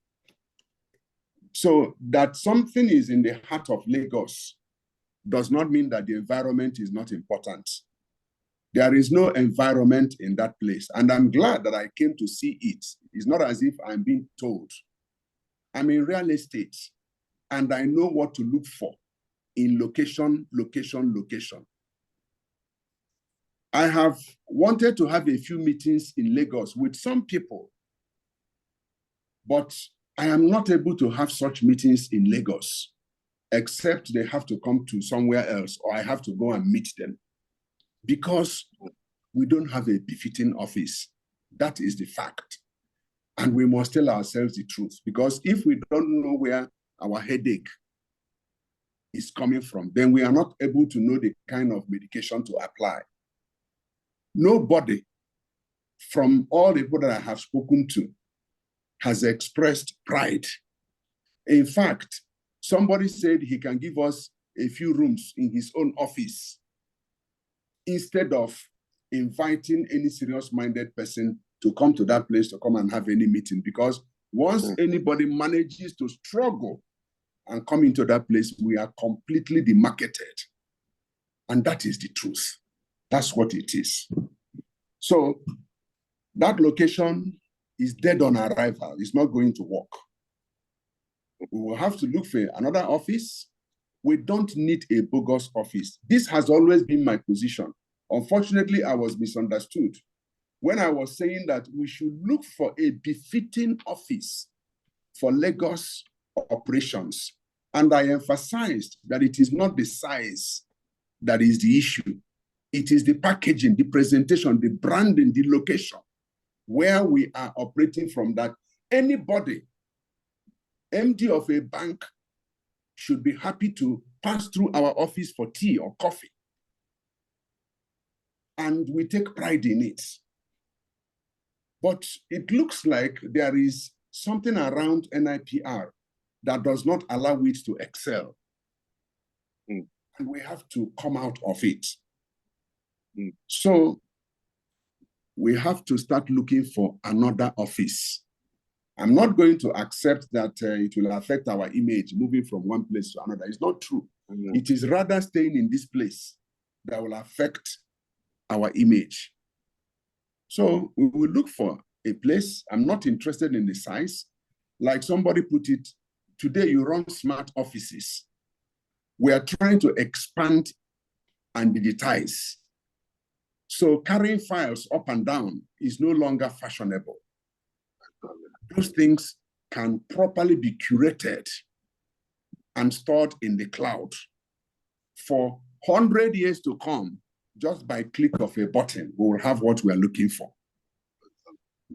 So that something is in the heart of Lagos does not mean that the environment is not important. There is no environment in that place. And I'm glad that I came to see it. It's not as if I'm being told. I'm in real estate and I know what to look for in location, location, location. I have wanted to have a few meetings in Lagos with some people, but I am not able to have such meetings in Lagos, except they have to come to somewhere else or I have to go and meet them because we don't have a befitting office. That is the fact. And we must tell ourselves the truth, because if we don't know where our headache is coming from, then we are not able to know the kind of medication to apply. Nobody from all the people that I have spoken to has expressed pride. In fact, somebody said he can give us a few rooms in his own office instead of inviting any serious-minded person to come to that place to come and have any meeting, because once anybody manages to struggle and come into that place, we are completely demarketed. And that is the truth. That's what it is. So that location is dead on arrival. It's not going to work. We will have to look for another office. We don't need a bogus office. This has always been my position. Unfortunately, I was misunderstood when I was saying that we should look for a befitting office for Lagos operations. And I emphasized that it is not the size that is the issue. It is the packaging, the presentation, the branding, the location, where we are operating from. That anybody, MD of a bank, should be happy to pass through our office for tea or coffee. And we take pride in it. But it looks like there is something around NIPR that does not allow it to excel. And we have to come out of it. So we have to start looking for another office. I'm not going to accept that it will affect our image moving from one place to another. It's not true. It is rather staying in this place that will affect our image. So we will look for a place. I'm not interested in the size. Like somebody put it, today you run smart offices. We are trying to expand and digitize. So carrying files up and down is no longer fashionable. Those things can properly be curated and stored in the cloud for 100 years to come. Just by click of a button, we will have what we are looking for.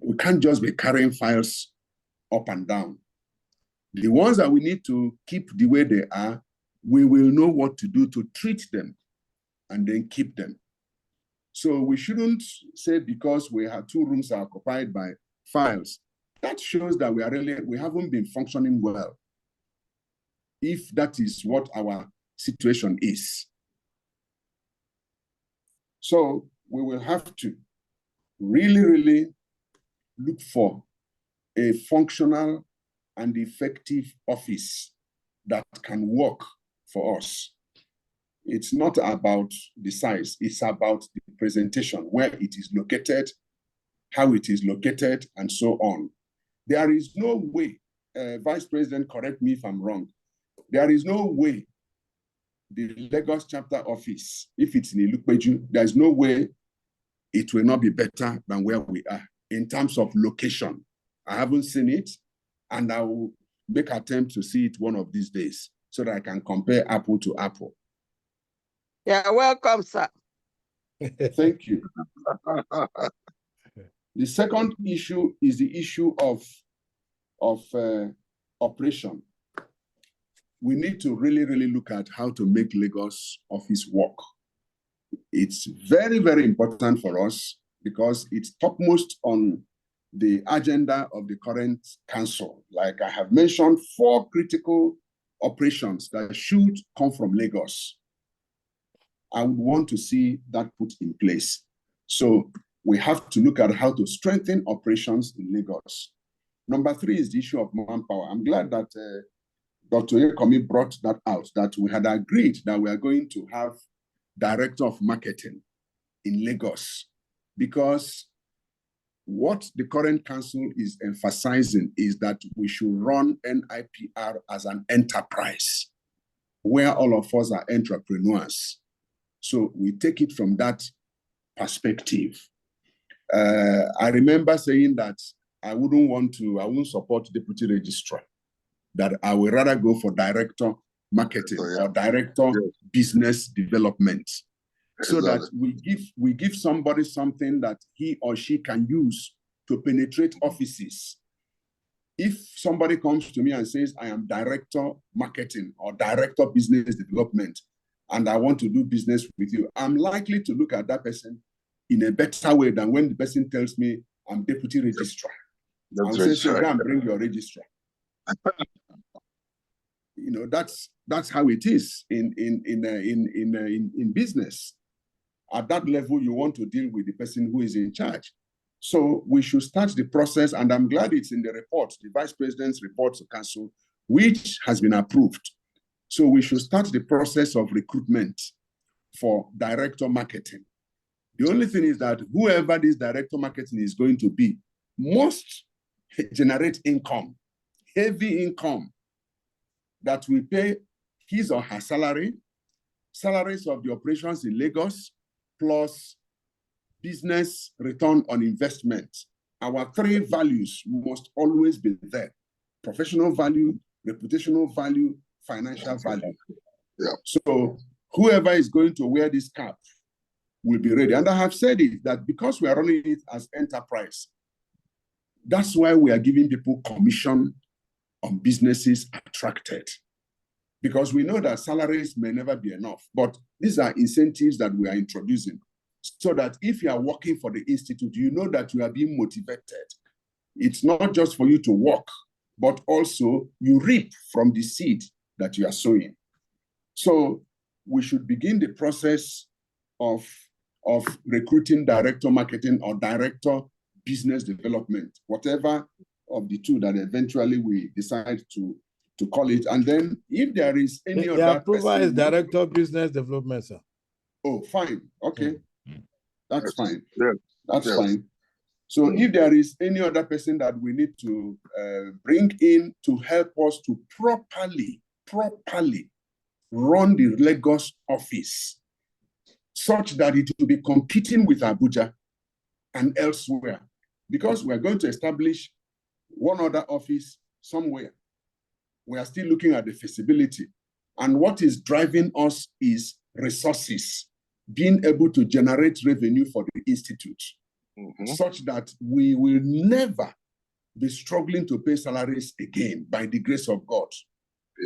We can't just be carrying files up and down. The ones that we need to keep the way they are, we will know what to do to treat them and then keep them. So we shouldn't say because we have 2 rooms are occupied by files. That shows that we haven't been functioning well, if that is what our situation is. So we will have to really, really look for a functional and effective office that can work for us. It's not about the size, it's about the presentation, where it is located, how it is located, and so on. There is no way, Vice President, correct me if I'm wrong, there is no way the Lagos chapter office, if it's in Ilukpeju, there's no way it will not be better than where we are in terms of location. I haven't seen it, and I will make an attempt to see it one of these days so that I can compare apple to apple.
Yeah, welcome, sir.
Thank you. The second issue is the issue of operation. We need to really look at how to make Lagos office work. It's very, very important for us because it's topmost on the agenda of the current council. Like I have mentioned, 4 critical operations that should come from Lagos. I would want to see that put in place. So we have to look at how to strengthen operations in Lagos. Number 3 is the issue of manpower. I'm glad that Dr. Yekomi brought that out, that we had agreed that we are going to have director of marketing in Lagos, because what the current council is emphasizing is that we should run NIPR as an enterprise where all of us are entrepreneurs. So we take it from that perspective. I remember saying that I wouldn't support deputy registrar, that I would rather go for director marketing or director business development, so that we give somebody something that he or she can use to penetrate offices. If somebody comes to me and says, I am director marketing or director business development, and I want to do business with you, I'm likely to look at that person in a better way than when the person tells me I'm deputy registrar. I'll say, go and bring your registrar. You know, that's how it is in business. At that level, you want to deal with the person who is in charge. So we should start the process, and I'm glad it's in the report, the Vice President's report to Council, which has been approved. So we should start the process of recruitment for director marketing. The only thing is that whoever this director marketing is going to be must generate income, heavy income, that will pay his or her salary, salaries of the operations in Lagos, plus business return on investment. Our 3 values must always be there: professional value, reputational value, financial value.
Yeah.
So whoever is going to wear this cap will be ready. And I have said it, that because we are running it as enterprise, that's why we are giving people commission on businesses attracted. Because we know that salaries may never be enough, but these are incentives that we are introducing, so that if you are working for the institute, you know that you are being motivated. It's not just for you to work, but also you reap from the seed that you are sowing. So we should begin the process of recruiting director marketing or director business development, whatever of the 2 that eventually we decide to call it. And then if there is any other
the approval is director business development, sir.
Oh, fine. Okay. That's fine.
Yeah.
That's fine. So if there is any other person that we need to bring in to help us to properly run the Lagos office, such that it will be competing with Abuja and elsewhere, because we're going to establish one other office somewhere. We are still looking at the feasibility. And what is driving us is resources, being able to generate revenue for the institute, such that we will never be struggling to pay salaries again by the grace of God.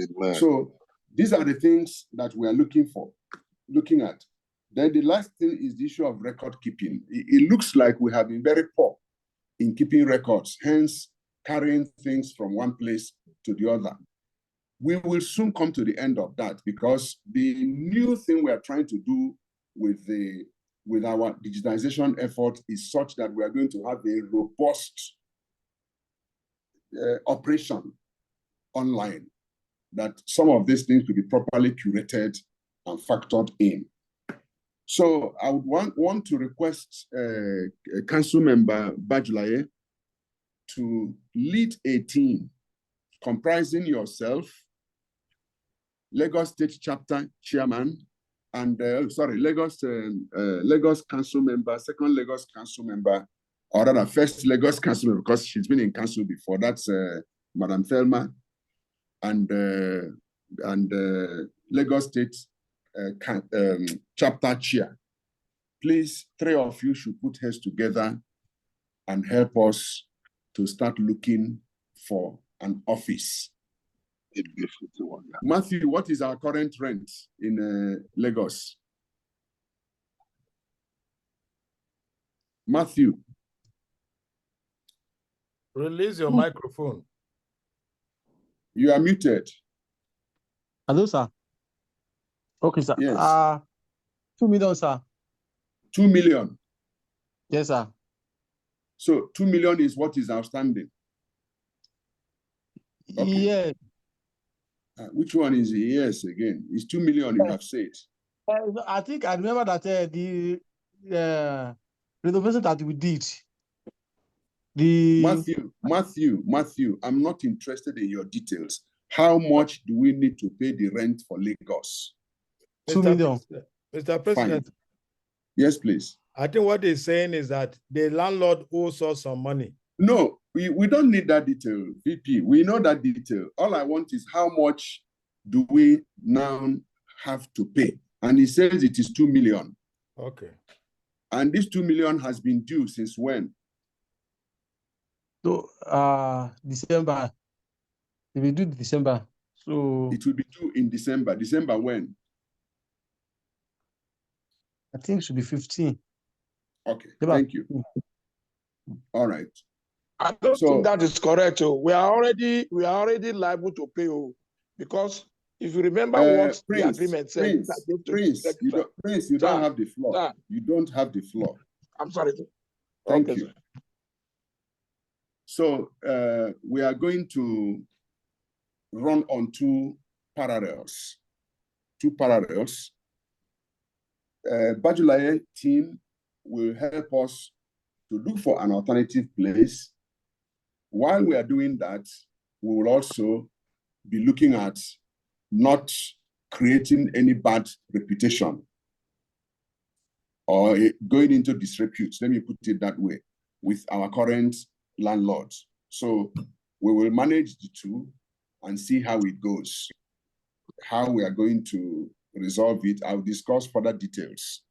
Amen.
So these are the things that we are looking at. Then the last thing is the issue of record keeping. It looks like we have been very poor in keeping records, hence carrying things from one place to the other. We will soon come to the end of that, because the new thing we are trying to do with our digitization effort is such that we are going to have a robust operation online, that some of these things will be properly curated and factored in. So I would want to request Council Member Bajulaye to lead a team comprising yourself, Lagos State Chapter Chairman, and Lagos Council Member, second Lagos Council Member, or rather first Lagos Council Member, because she's been in council before. That's Madam Thelma, and Lagos State Chapter Chair. Please, 3 of you should put heads together and help us to start looking for an office. Matthew, what is our current rent in Lagos? Matthew.
Release your microphone.
You are muted.
Hello, sir. Okay, sir.
Yes.
2 million, sir.
2 million.
Yes, sir.
So 2 million is what is outstanding. Okay.
Yeah.
Which one is yes again? It's 2 million you have said.
I think I remember that the renovation that we did.
Matthew, I'm not interested in your details. How much do we need to pay the rent for Lagos?
2 million.
Mr. President.
Fine. Yes, please.
I think what he's saying is that the landlord owes us some money.
No, we don't need that detail, VP. We know that detail. All I want is how much do we now have to pay? And he says it is 2 million.
Okay.
And this 2 million has been due since when?
So December. It will do December. So
it will be due in December. December when?
I think it should be 15.
Okay, thank you. All right.
I don't think that is correct. We are already liable to pay because if you remember what the agreement said.
Prince, you don't have the floor.
Sir.
You don't have the floor.
I'm sorry.
Thank
okay,
you.
Sir.
So we are going to run on two parallels. Bajulaye team will help us to look for an alternative place. While we are doing that, we will also be looking at not creating any bad reputation or going into disrepute, let me put it that way, with our current landlords. So we will manage the two and see how it goes, how we are going to resolve it. I'll discuss further details,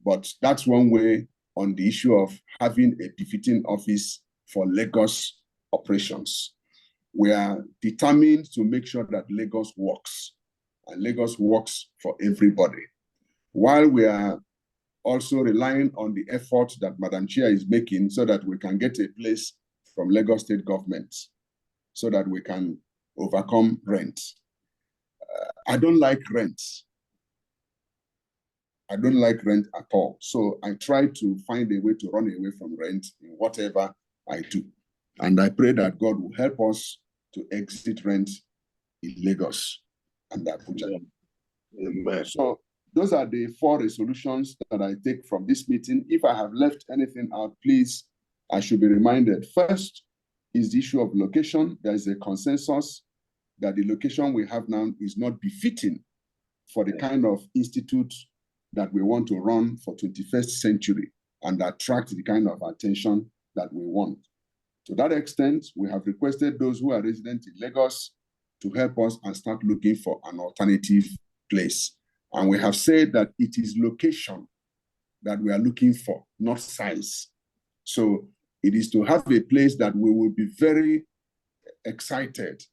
but that's one way on the issue of having a befitting office for Lagos operations. We are determined to make sure that Lagos works, and Lagos works for everybody. While we are also relying on the effort that Madam Chair is making so that we can get a place from Lagos State government so that we can overcome rent. I don't like rent. I don't like rent at all. So I try to find a way to run away from rent in whatever I do. And I pray that God will help us to exit rent in Lagos and Abuja. Amen. So those are the 4 resolutions that I take from this meeting. If I have left anything out, please, I should be reminded. First is the issue of location. There is a consensus that the location we have now is not befitting for the kind of institute that we want to run for 21st century and attract the kind of attention that we want. To that extent, we have requested those who are resident in Lagos to help us and start looking for an alternative place. And we have said that it is location that we are looking for, not size. So it is to have a place that we will be very excited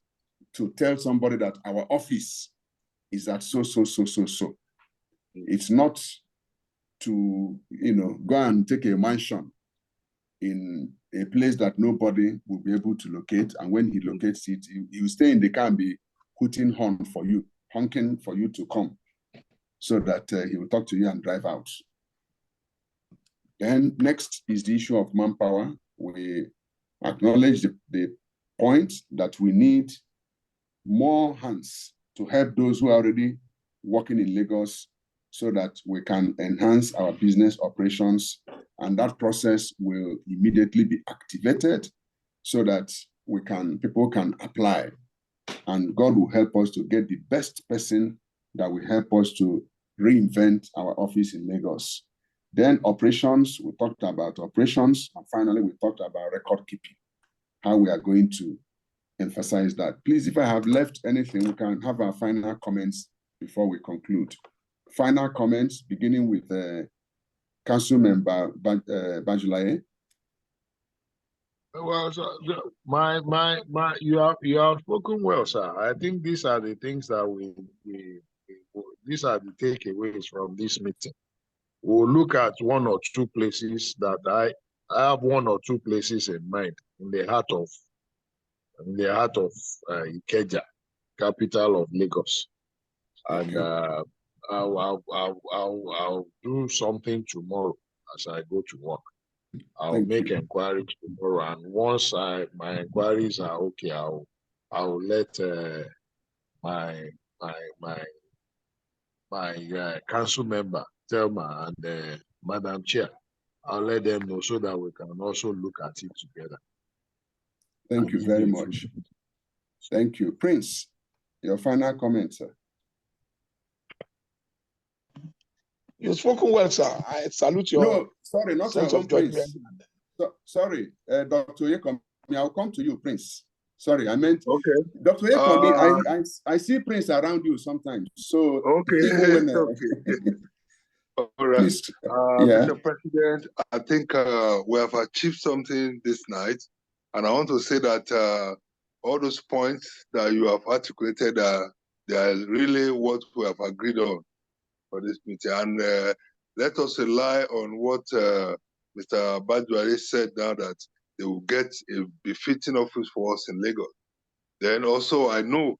to tell somebody that our office is at so. It's not to, go and take a mansion in a place that nobody will be able to locate. And when he locates it, he will stay in the car and be hooting horn for you, honking for you to come so that he will talk to you and drive out. Then next is the issue of manpower. We acknowledge the point that we need more hands to help those who are already working in Lagos so that we can enhance our business operations, and that process will immediately be activated so that people can apply, and God will help us to get the best person that will help us to reinvent our office in Lagos. Then operations, we talked about operations, and finally we talked about record keeping, how we are going to emphasize that. Please, if I have left anything, we can have our final comments before we conclude. Final comments, beginning with Council Member Bajulaye.
Well, so you have spoken well, sir. I think these are the things that these are the takeaways from this meeting. We'll look at one or two places that I have one or two places in mind in the heart of Ikeja, capital of Lagos, and I'll do something tomorrow as I go to work. I'll make inquiries tomorrow, and once my inquiries are okay, I'll let my council member Thelma and Madam Chair. I'll let them know so that we can also look at it together.
Thank you very much. Thank you. Prince, your final comment, sir.
You've spoken well, sir. I salute your
No, sorry, not
sense of judgment.
Sorry, Dr. Yekomi, I'll come to you, Prince. Sorry, I meant,
okay.
Dr. Yekomi, I see Prince around you sometimes. So,
okay.
Okay.
All right.
Please, yeah.
Mr. President, I think we have achieved something this night. And I want to say that all those points that you have articulated, they are really what we have agreed on for this meeting. And let us rely on what Mr. Badwari said now, that they will get a befitting office for us in Lagos. Then also I know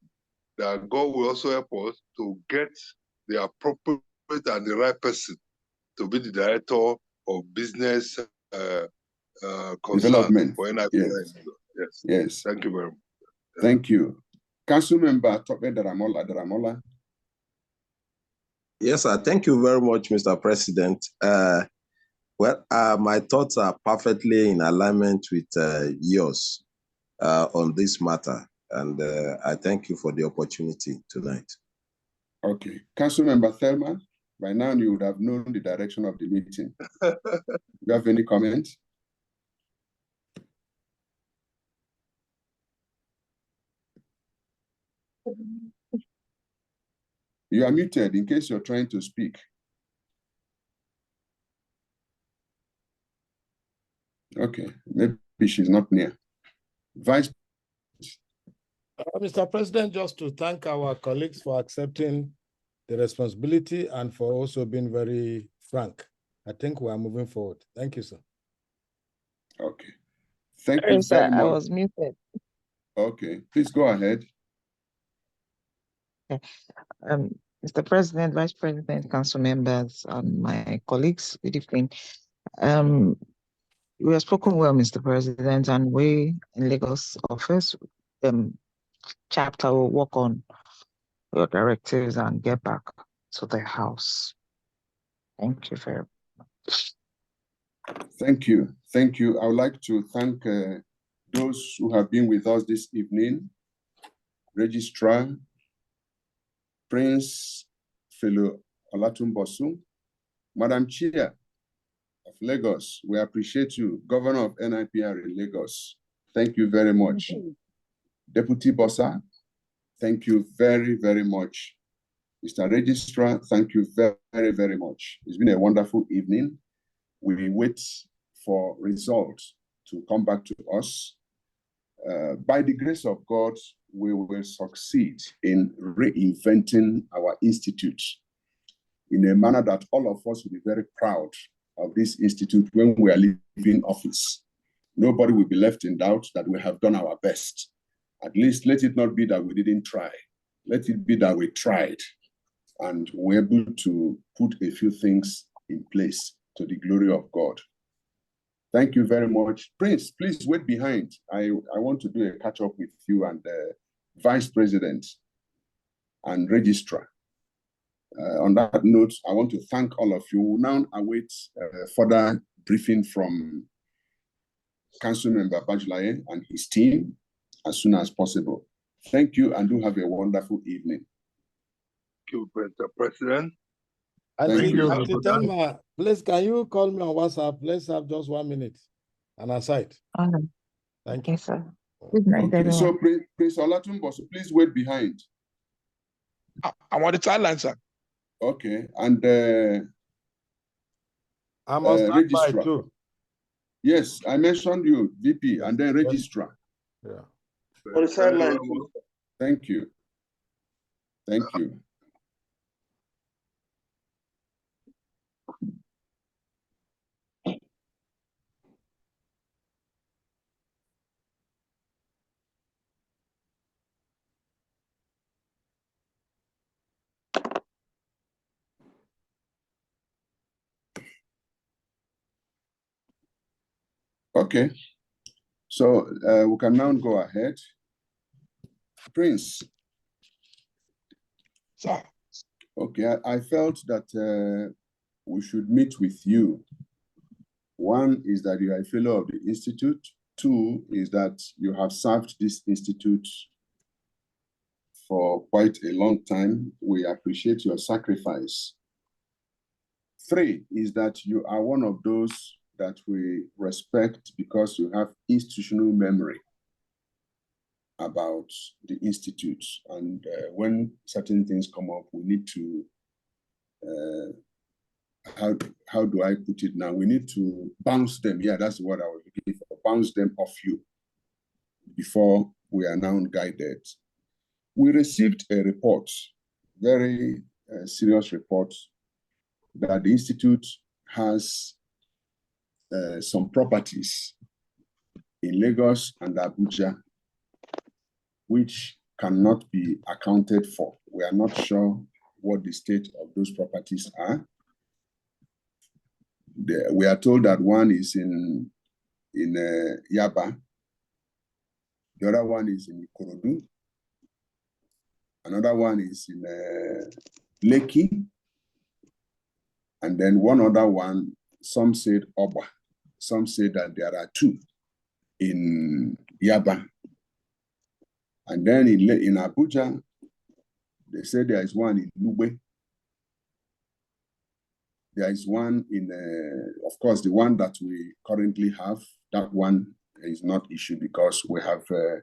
that God will also help us to get the appropriate and the right person to be the director of business
development
for NIPR.
Yes. Yes.
Thank you very much.
Thank you. Council Member Tope Daramola.
Yes, sir. Thank you very much, Mr. President. My thoughts are perfectly in alignment with yours on this matter. And I thank you for the opportunity tonight.
Okay. Council Member Thelma, by now you would have known the direction of the meeting. Do you have any comments? You are muted in case you're trying to speak. Okay, maybe she's not near. Vice
Mr. President, just to thank our colleagues for accepting the responsibility and for also being very frank. I think we are moving forward. Thank you, sir.
Okay. Thank you very much.
I was muted.
Okay, please go ahead.
Okay. Mr. President, Vice President, Council members, and my colleagues, good evening. We have spoken well, Mr. President, and we in Lagos office chapter will work on your directives and get back to the House. Thank you very much.
Thank you. Thank you. I would like to thank those who have been with us this evening. Registrar, Prince Fellow Olatunbosun, Madam Chair of Lagos, we appreciate you. Governor of NIPR in Lagos, thank you very much. Deputy Bossa, thank you very, very much. Mr. Registrar, thank you very, very much. It's been a wonderful evening. We wait for results to come back to us. By the grace of God, we will succeed in reinventing our institute in a manner that all of us will be very proud of this institute when we are leaving office. Nobody will be left in doubt that we have done our best. At least let it not be that we didn't try. Let it be that we tried and we're able to put a few things in place to the glory of God. Thank you very much. Prince, please wait behind. I want to do a catch-up with you and the Vice President and Registrar. On that note, I want to thank all of you. We now await further briefing from Councilmember Bajlaye and his team as soon as possible. Thank you and do have a wonderful evening.
Thank you, Mr. President.
Thank you. Auntie Thelma, please, can you call me on WhatsApp? Let's have just 1 minute. And aside. Thank you,
sir. Good night,
okay, so Prince Olatunbosun, please wait behind.
I'm on the sideline, sir.
Okay, and
I must stand by too.
Yes, I mentioned you, VP, and then registrar.
Yeah.
On the sideline.
Thank you. Thank you. Okay, so we can now go ahead. Prince.
Sir.
Okay, I felt that we should meet with you. One is that you are a fellow of the Institute. Two is that you have served this Institute for quite a long time. We appreciate your sacrifice. Three is that you are one of those that we respect because you have institutional memory about the Institute. And when certain things come up, we need to, how do I put it now? We need to bounce them. Yeah, that's what I was looking for. Bounce them off you before we are now guided. We received a report, very serious report, that the Institute has some properties in Lagos and Abuja which cannot be accounted for. We are not sure what the state of those properties are. We are told that one is in Yaba, the other one is in Ikorodu, another one is in Lekki, and then one other one, some said Oba, some say that there are two in Yaba. And then in Abuja, they say there is one in Lugbe. There is one in, of course, the one that we currently have, that one is not issued because we have, the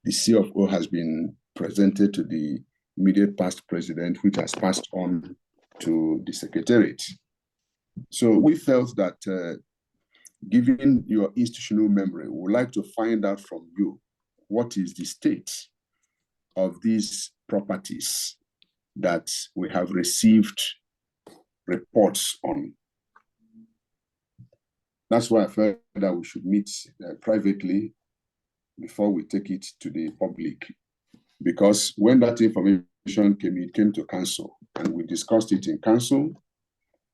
CFO has been presented to the immediate past president, which has passed on to the secretariat. So we felt that given your institutional memory, we would like to find out from you what is the state of these properties that we have received reports on. That's why I felt that we should meet privately before we take it to the public. Because when that information came, it came to council and we discussed it in council.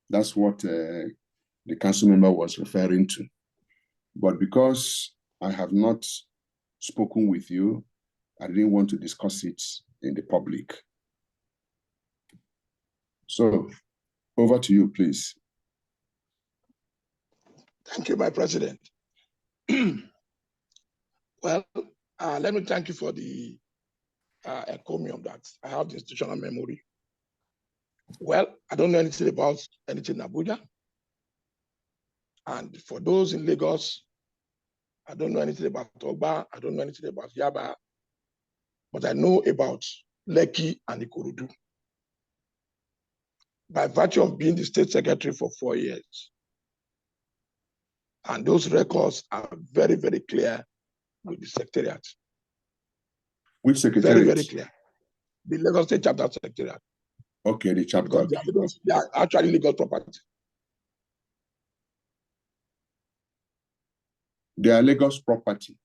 That's what the council member was referring to. But because I have not spoken with you, I didn't want to discuss it in the public. So over to you, please.
Thank you, my president. Well, let me thank you for the encomium that I have the institutional memory. Well, I don't know anything about anything in Abuja. And for those in Lagos, I don't know anything about Oba, I don't know anything about Yaba, but I know about Lekki and Ikorodu. By virtue of being the state secretary for 4 years. And those records are very, very clear with the secretariat.
Which secretariat?
Very, very clear. The Lagos State Chapter Secretariat.
Okay, the chapter.
Because they are actually legal property.
They are Lagos property.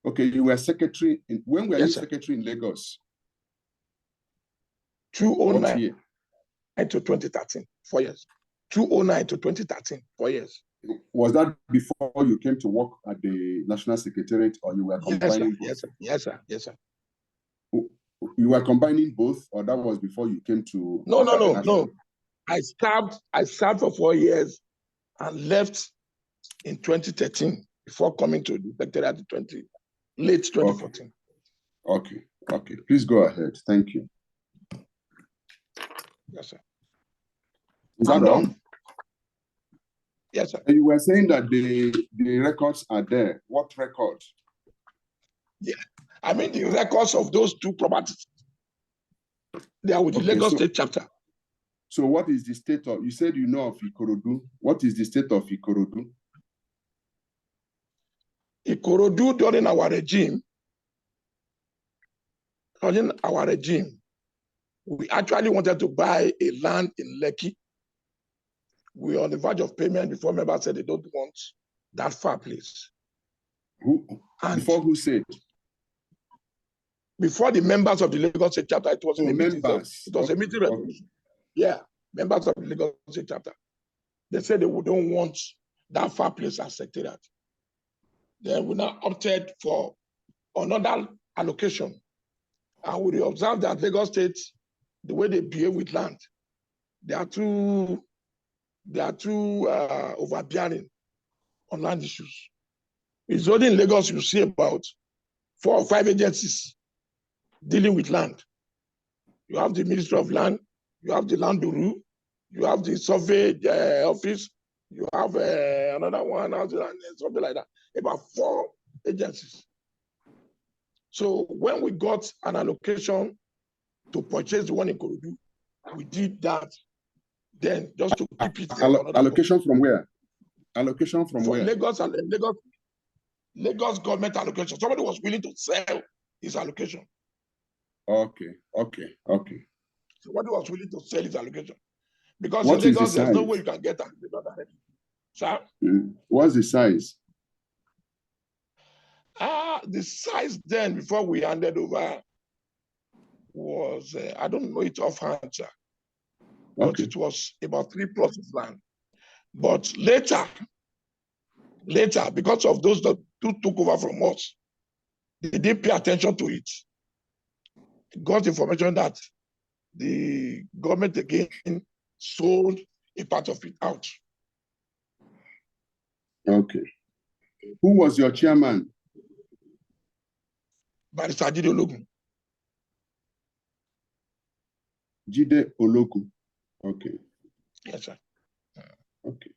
Okay, you were secretary. When were you
sir.
secretary in Lagos?
2009 to 2013, 4 years. 2009 to 2013, 4 years.
Was that before you came to work at the National Secretariat, or you were combining both?
Yes, sir. Yes, sir.
You were combining both, or that was before you came to?
No. I served for 4 years and left in 2013 before coming to the secretariat in late 2014.
Okay. Please go ahead. Thank you.
Yes, sir.
Is that all?
Yes, sir.
And you were saying that the records are there. What records?
Yeah, I mean the records of those two properties. They are with the Lagos State Chapter.
So what is the state of, you said you know of Ikorodu. What is the state of Ikorodu?
Ikorodu during our regime, we actually wanted to buy a land in Lekki. We were on the verge of payment before members said they don't want that far place.
Before who said?
Before the members of the Lagos State chapter, it was in a meeting.
Members.
It was a meeting resolution. Yeah, members of the Lagos State chapter. They said they don't want that far place as secretariat. Then we now opted for another allocation. And we observed that Lagos State, the way they behave with land, they are too overbearing on land issues. It's only in Lagos you see about 4 or 5 agencies dealing with land. You have the Ministry of Land, you have the Land Bureau, you have the Survey Office, you have another one, something like that. About 4 agencies. So when we got an allocation to purchase the one in Ikorodu, we did that. Then just to keep it.
Allocation from where? Allocation from where?
Lagos government allocation. Somebody was willing to sell his allocation.
Okay.
Somebody was willing to sell his allocation. Because
what
in Lagos,
the
there's no way you can get allocation directly. Sir?
What's the size?
The size then, before we handed over, was, I don't know it offhand, sir. But it was about 3 plots of land. But later, because of those that took over from us, they didn't pay attention to it. Got information that the government again sold a part of it out.
Okay. Who was your chairman?
Barrister Jide Ologun.
Jide Ologun. Okay.
Yes, sir.
Okay.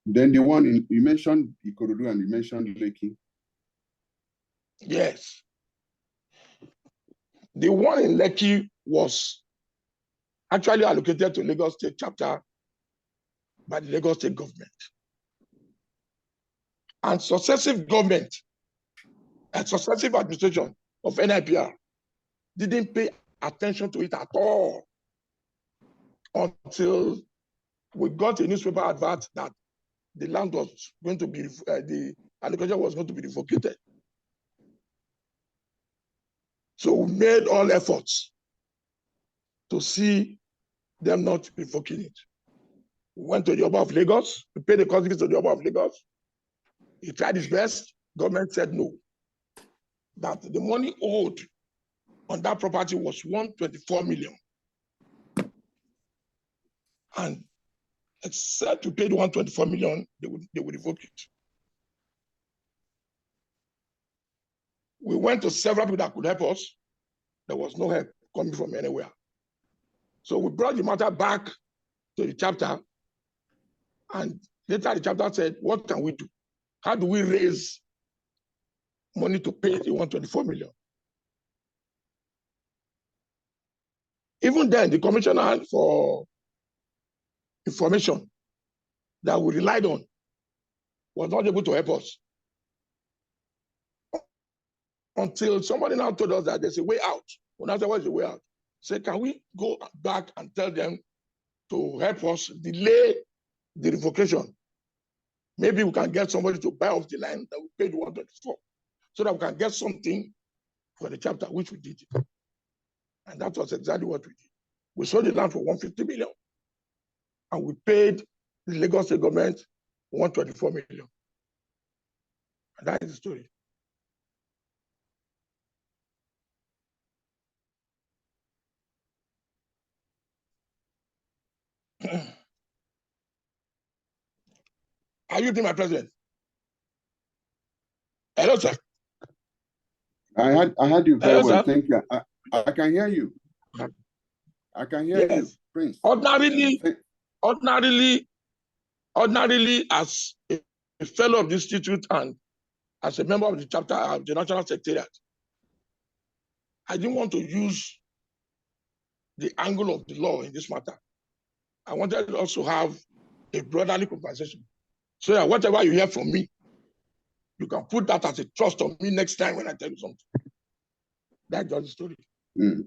Then the one you mentioned Ikorodu and you mentioned Lekki.
Yes. The one in Lekki was actually allocated to Lagos State chapter by the Lagos State government. And successive government and successive administration of NIPR didn't pay attention to it at all until we got a newspaper advert that the land was going to be, the allocation was going to be revocated. So we made all efforts to see them not revoking it. We went to the Oba of Lagos, we paid the cost to the Oba of Lagos. He tried his best, government said no. That the money owed on that property was 124 million. And except to pay the 124 million, they would revoke it. We went to several people that could help us. There was no help coming from anywhere. So we brought the matter back to the chapter, and later the chapter said, what can we do? How do we raise money to pay the 124 million? Even then, the commissioner for information that we relied on was not able to help us. Until somebody now told us that there's a way out. When I said, what's the way out? Say, can we go back and tell them to help us delay the revocation? Maybe we can get somebody to buy off the land that we paid 124, so that we can get something for the chapter, which we did. And that was exactly what we did. We sold the land for 150 million, and we paid the Lagos State government 124 million. And that is the story. Are you being my president? Hello, sir.
I had you very well.
Sir?
Thank you. I can hear you. I can hear you, Prince.
Ordinarily, as a fellow of the institute and as a member of the chapter of the National Secretariat, I didn't want to use the angle of the law in this matter. I wanted to also have a brotherly conversation. So that whatever you hear from me, you can put that as a trust on me next time when I tell you something. That's just the story.
Mm.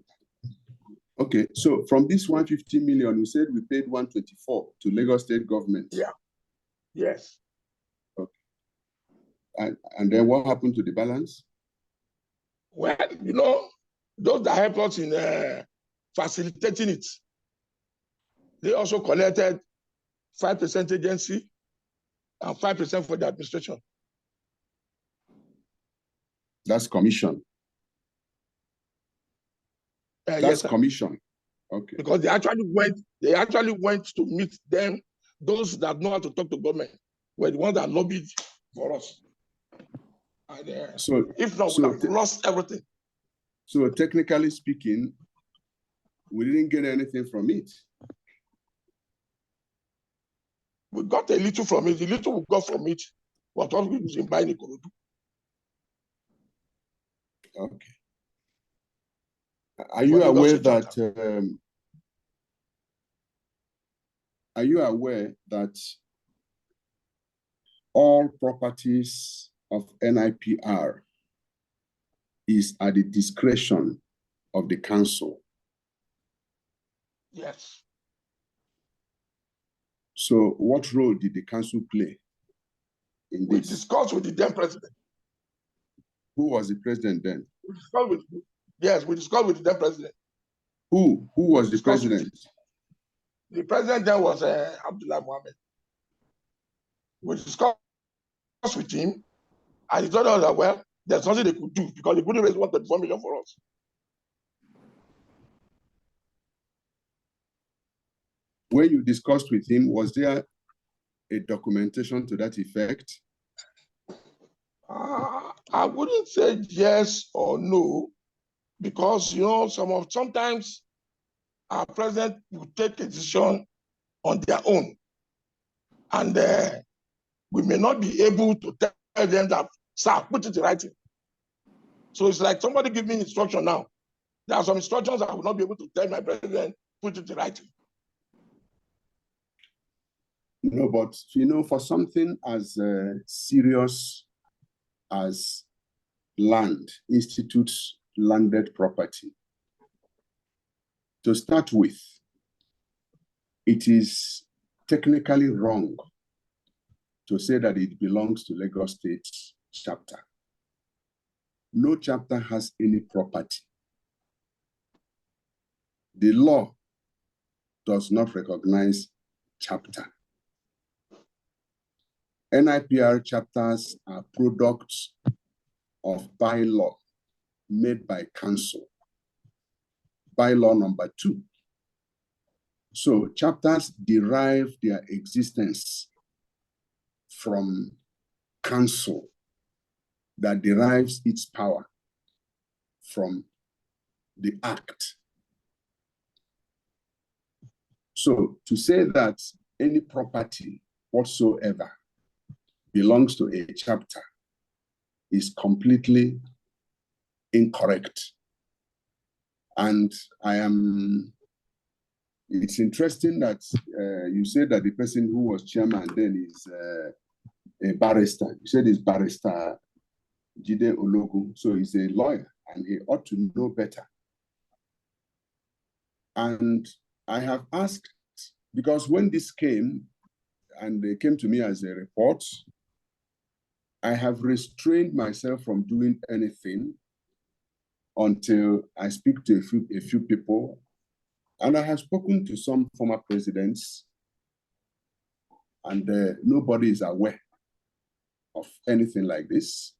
Okay, so from this 150 million, you said we paid 124 to Lagos State government.
Yeah. Yes.
Okay. And then what happened to the balance?
Well, you know, those that helped us in facilitating it, they also collected 5% agency and 5% for the administration.
That's commission. That's
yes,
commission. Okay.
Because they actually went to meet them. Those that know how to talk to government were the ones that lobbied for us. And,
so
if not, we have lost everything.
So technically speaking, we didn't get anything from it.
We got a little from it. The little we got from it was what we was in buying Ikorodu.
Okay. Are you aware that all properties of NIPR is at the discretion of the council?
Yes.
So what role did the council play in this?
We discussed with the then president.
Who was the president then?
We discussed with the then president.
Who was the president?
The president then was Abdullah Mohammed. We discussed with him, and he told us that, well, there's nothing they could do because they couldn't raise 1.4 million for us.
When you discussed with him, was there a documentation to that effect?
I wouldn't say yes or no, because you know sometimes our president will take a decision on their own, and we may not be able to tell them that, sir, put it in writing. So it's like somebody give me instruction now. There are some instructions I will not be able to tell my president, put it in writing.
No, but you know, for something as serious as land, institutes landed property, to start with, it is technically wrong to say that it belongs to Lagos State chapter. No chapter has any property. The law does not recognize chapter. NIPR chapters are products of bylaw made by council. Bylaw number 2. So chapters derive their existence from council that derives its power from the act. So to say that any property whatsoever belongs to a chapter is completely incorrect. And it's interesting that you said that the person who was chairman then is a barrister. You said he's barrister Jide Ologun, so he's a lawyer and he ought to know better. And I have asked, because when this came, and they came to me as a report, I have restrained myself from doing anything until I speak to a few people. And I have spoken to some former presidents, and nobody is aware of anything like this.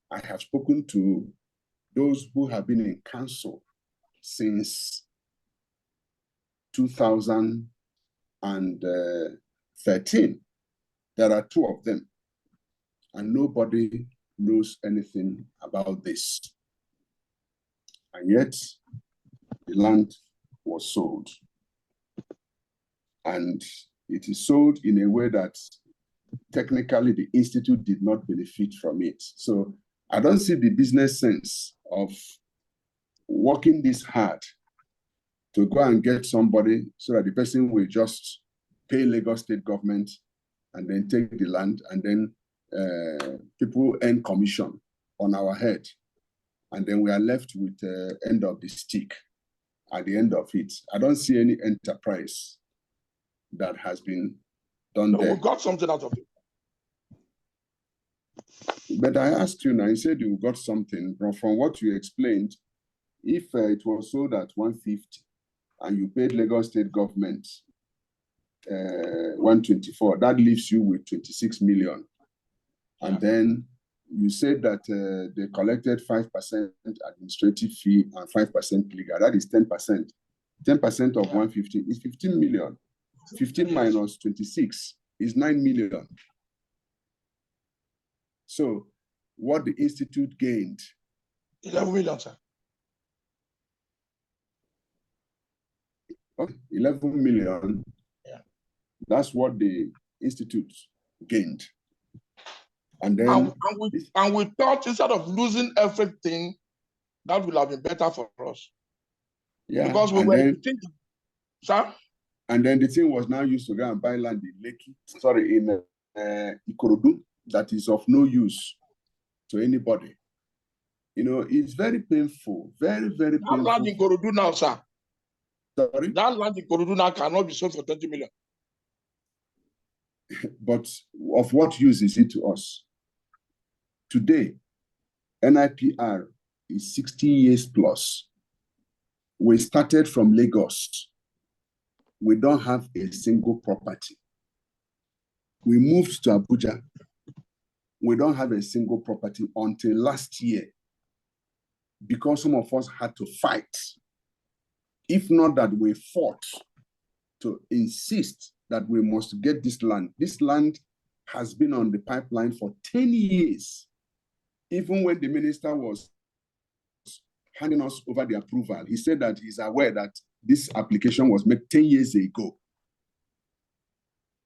I have spoken to those who have been in council since 2013. There are 2 of them, and nobody knows anything about this. And yet, the land was sold. And it is sold in a way that technically the institute did not benefit from it. So I don't see the business sense of working this hard to go and get somebody so that the person will just pay Lagos state government and then take the land, and then people earn commission on our head. And then we are left with the end of the stick at the end of it. I don't see any enterprise that has been done there.
We got something out of it.
But I asked you now, you said you got something, but from what you explained, if it was sold at 150 and you paid Lagos state government 124, that leaves you with 26 million. And then you said that they collected 5% administrative fee and 5% legal. That is 10%. 10% of 150 is 15 million. 15 minus 26 is 9 million. So what the institute gained?
11 million, sir.
Okay, 11 million.
Yeah.
That's what the institute gained. And then
and we thought instead of losing everything, that would have been better for us.
Yeah.
Because we were thinking, sir?
And then the thing was now used to go and buy land in Lekki, sorry, in Ikorodu, that is of no use to anybody. You know, it's very painful, very, very painful.
That land in Ikorodu now, sir.
Sorry?
That land in Ikorodu now cannot be sold for 20 million.
But of what use is it to us? Today, NIPR is 60 years plus. We started from Lagos. We don't have a single property. We moved to Abuja. We don't have a single property until last year, because some of us had to fight. If not that we fought to insist that we must get this land. This land has been on the pipeline for 10 years. Even when the minister was handing us over the approval, he said that he's aware that this application was made 10 years ago.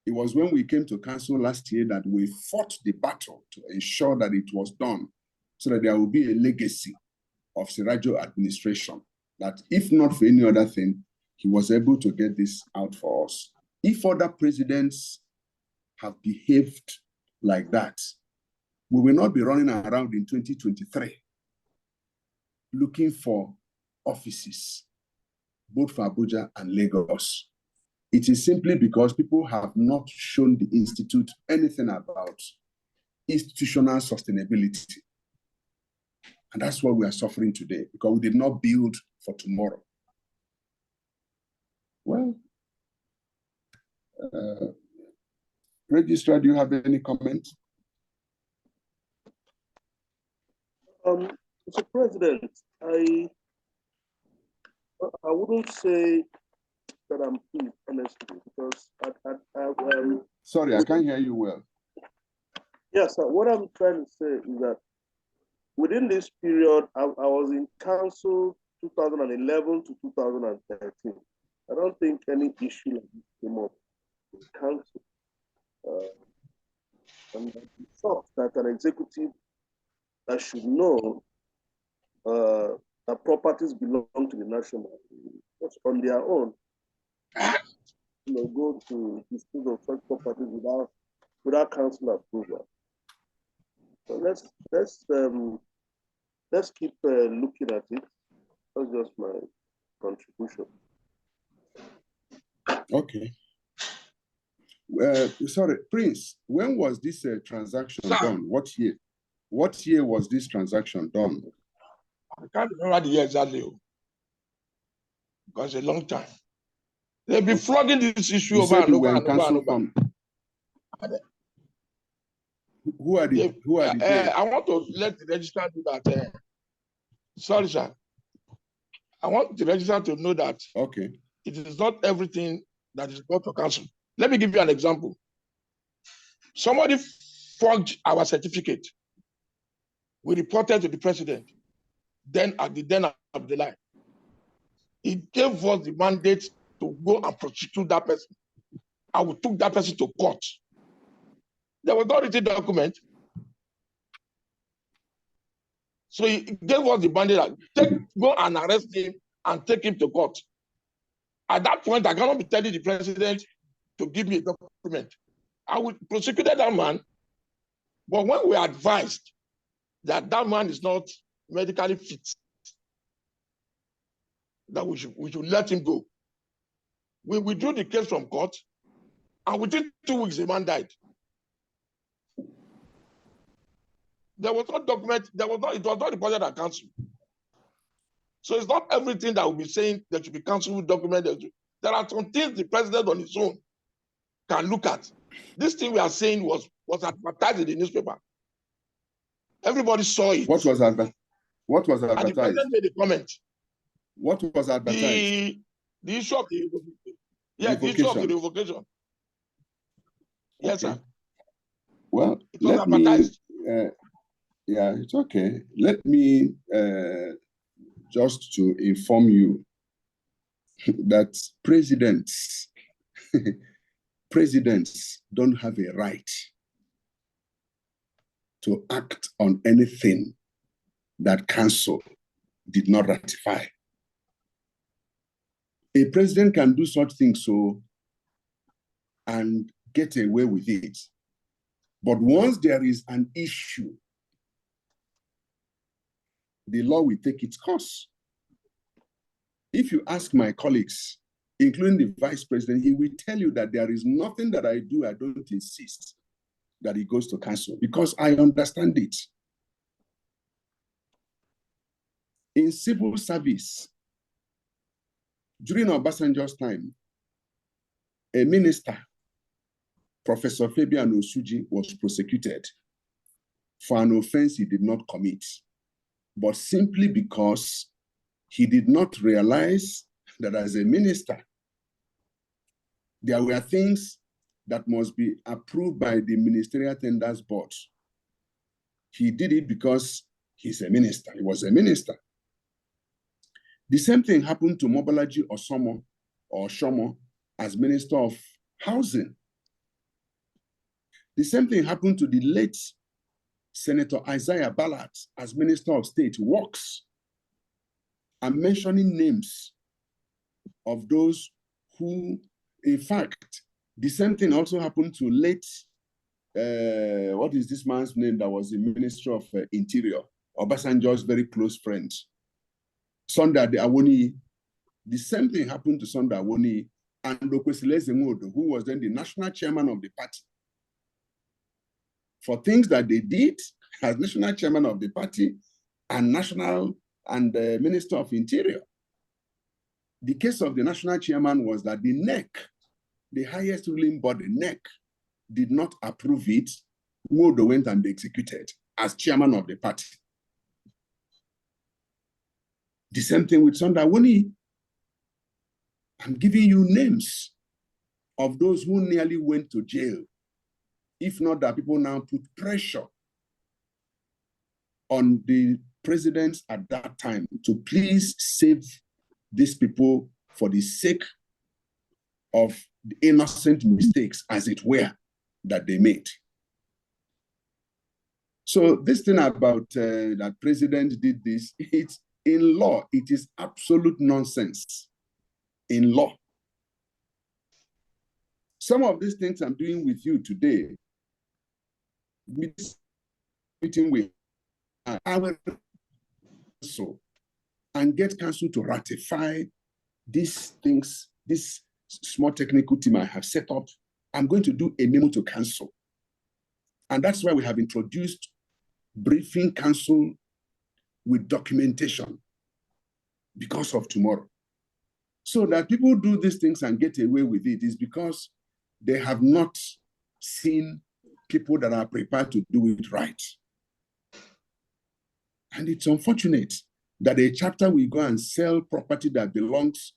It was when we came to council last year that we fought the battle to ensure that it was done, so that there will be a legacy of Sirajo administration, that if not for any other thing, he was able to get this out for us. If other presidents have behaved like that, we will not be running around in 2023 looking for offices, both for Abuja and Lagos. It is simply because people have not shown the institute anything about institutional sustainability. And that's what we are suffering today, because we did not build for tomorrow. Well, Registrar, do you have any comment?
Mr. President, I wouldn't say that I'm pleased, honestly, because
sorry, I can't hear you well.
Yes, sir. What I'm trying to say is that within this period, I was in council 2011 to 2013. I don't think any issue like this came up in council. And I'm shocked that an executive that should know that properties belong to the national, just on their own, go to dispose of such properties without council approval. So let's keep looking at it. That's just my contribution.
Okay. Sorry, Prince, when was this transaction done? What year? What year was this transaction done?
I can't remember the year exactly, because it's a long time. They've been flogging this issue over and over and over.
Who are the
I want to let the registrar do that. Sorry, sir. I want the registrar to know that
okay,
it is not everything that is brought to council. Let me give you an example. Somebody forged our certificate. We reported to the president. Then at the end of the line, he gave us the mandate to go and prosecute that person. And we took that person to court. There was no written document. So he gave us the mandate, go and arrest him and take him to court. At that point, I cannot be telling the president to give me a document. I would prosecute that man. But when we are advised that that man is not medically fit, that we should let him go. We withdrew the case from court, and within 2 weeks, the man died. There was no document, it was not reported at council. So it's not everything that will be saying there should be council document. There are some things the president on his own can look at. This thing we are saying was advertised in the newspaper. Everybody saw it.
What was advertised?
And the president made a comment.
What was advertised?
The issue of the revocation. Yes,
okay.
sir.
Well,
it was advertised.
Yeah, it's okay. Let me just to inform you that presidents don't have a right to act on anything that council did not ratify. A president can do such things and get away with it. But once there is an issue, the law will take its course. If you ask my colleagues, including the vice president, he will tell you that there is nothing that I do, I don't insist that it goes to council because I understand it. In civil service, during Obasanjo's time, a minister, Professor Fabian Osuji, was prosecuted for an offense he did not commit, but simply because he did not realize that as a minister, there were things that must be approved by the Ministerial Tenders Board. He did it because he's a minister. He was a minister. The same thing happened to Mobolaji Oshomo as Minister of Housing. The same thing happened to the late Senator Isaiah Ballard as Minister of State Works. I'm mentioning names of those who, in fact, the same thing also happened to late, what is this man's name that was the Minister of Interior, Obasanjo's very close friend, Sunday Awoni. The same thing happened to Sunday Awoni and Lokwesileze Nwodo, who was then the national chairman of the party. For things that they did as national chairman of the party and Minister of Interior. The case of the national chairman was that the NEC, the highest ruling body, NEC, did not approve it. Nwodo went and executed as chairman of the party. The same thing with Sunday Awoni. I'm giving you names of those who nearly went to jail. If not that people now put pressure on the presidents at that time to please save these people for the sake of the innocent mistakes, as it were, that they made. So this thing about that president did this, it's in law, it is absolute nonsense in law. Some of these things I'm doing with you today, meeting with, I will so and get council to ratify these things, this small technical team I have set up. I'm going to do a memo to council. And that's why we have introduced briefing council with documentation because of tomorrow. So that people do these things and get away with it is because they have not seen people that are prepared to do it right. And it's unfortunate that a chapter will go and sell property that belongs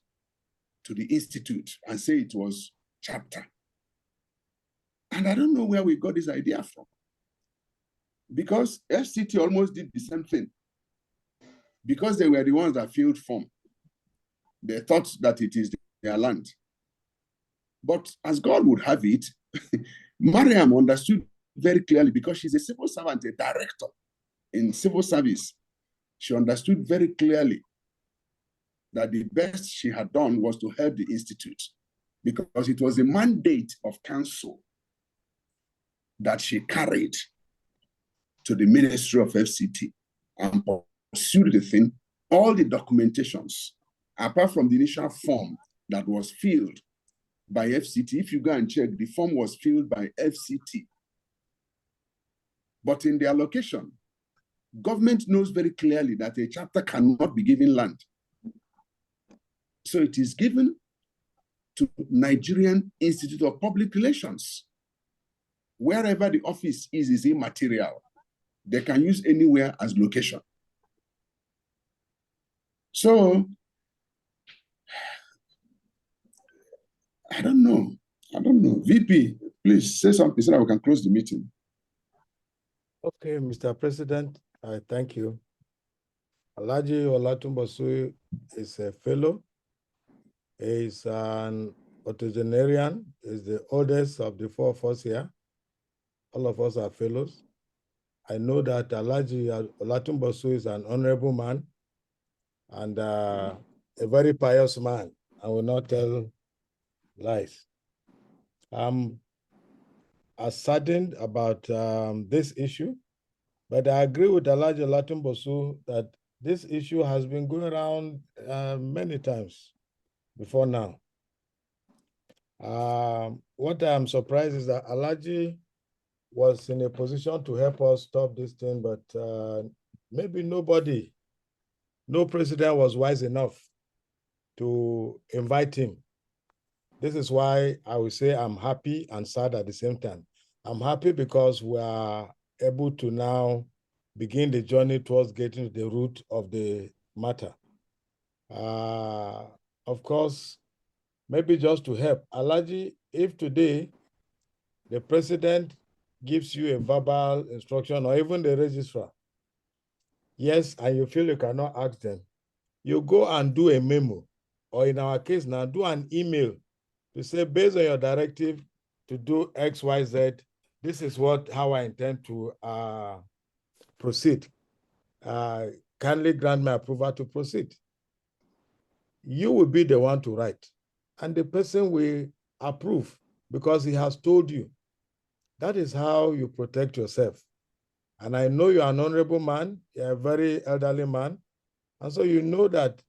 to the institute and say it was chapter. And I don't know where we got this idea from. Because FCT almost did the same thing. Because they were the ones that filled form. They thought that it is their land. But as God would have it, Mariam understood very clearly because she's a civil servant, a director in civil service. She understood very clearly that the best she had done was to help the institute, because it was a mandate of council that she carried to the Ministry of FCT and pursued the thing. All the documentations, apart from the initial form that was filled by FCT, if you go and check, the form was filled by FCT. But in the allocation, government knows very clearly that a chapter cannot be given land. So it is given to Nigerian Institute of Public Relations. Wherever the office is immaterial. They can use anywhere as location. So, I don't know. VP, please say something so that we can close the meeting.
Okay, Mr. President, I thank you. Alhaji Olatunbosun is a fellow. He is an octogenarian, is the oldest of the four of us here. All of us are fellows. I know that Alhaji Olatunbosun is an honorable man and a very pious man. I will not tell lies. I'm saddened about this issue, but I agree with Alhaji Olatunbosun that this issue has been going around many times before now. What I'm surprised is that Alhaji was in a position to help us stop this thing, but maybe no president was wise enough to invite him. This is why I will say I'm happy and sad at the same time. I'm happy because we are able to now begin the journey towards getting to the root of the matter. Of course, maybe just to help, Alhaji, if today the president gives you a verbal instruction or even the registrar, yes, and you feel you cannot ask them, you go and do a memo, or in our case now, do an email to say, based on your directive to do X, Y, Z, this is how I intend to proceed. Kindly grant my approval to proceed. You will be the one to write, and the person will approve because he has told you. That is how you protect yourself. And I know you're an honorable man, you're a very elderly man, and so you know that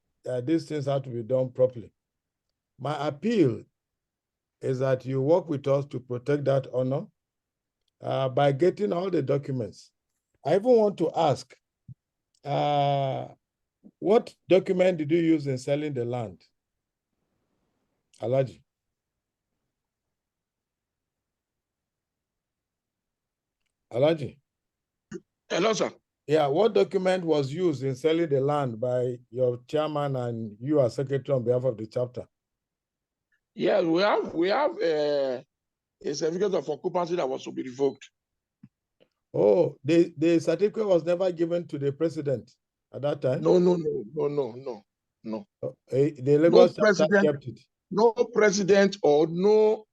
these things have to be done properly. My appeal is that you work with us to protect that honor by getting all the documents. I even want to ask, what document did you use in selling the land? Alhaji. Alhaji.
Hello, sir.
Yeah, what document was used in selling the land by your chairman and you as secretary on behalf of the chapter?
Yeah, we have a certificate of occupancy that was to be revoked.
Oh, the certificate was never given to the president at that time?
No.
The Lagos chapter kept it.
No president or no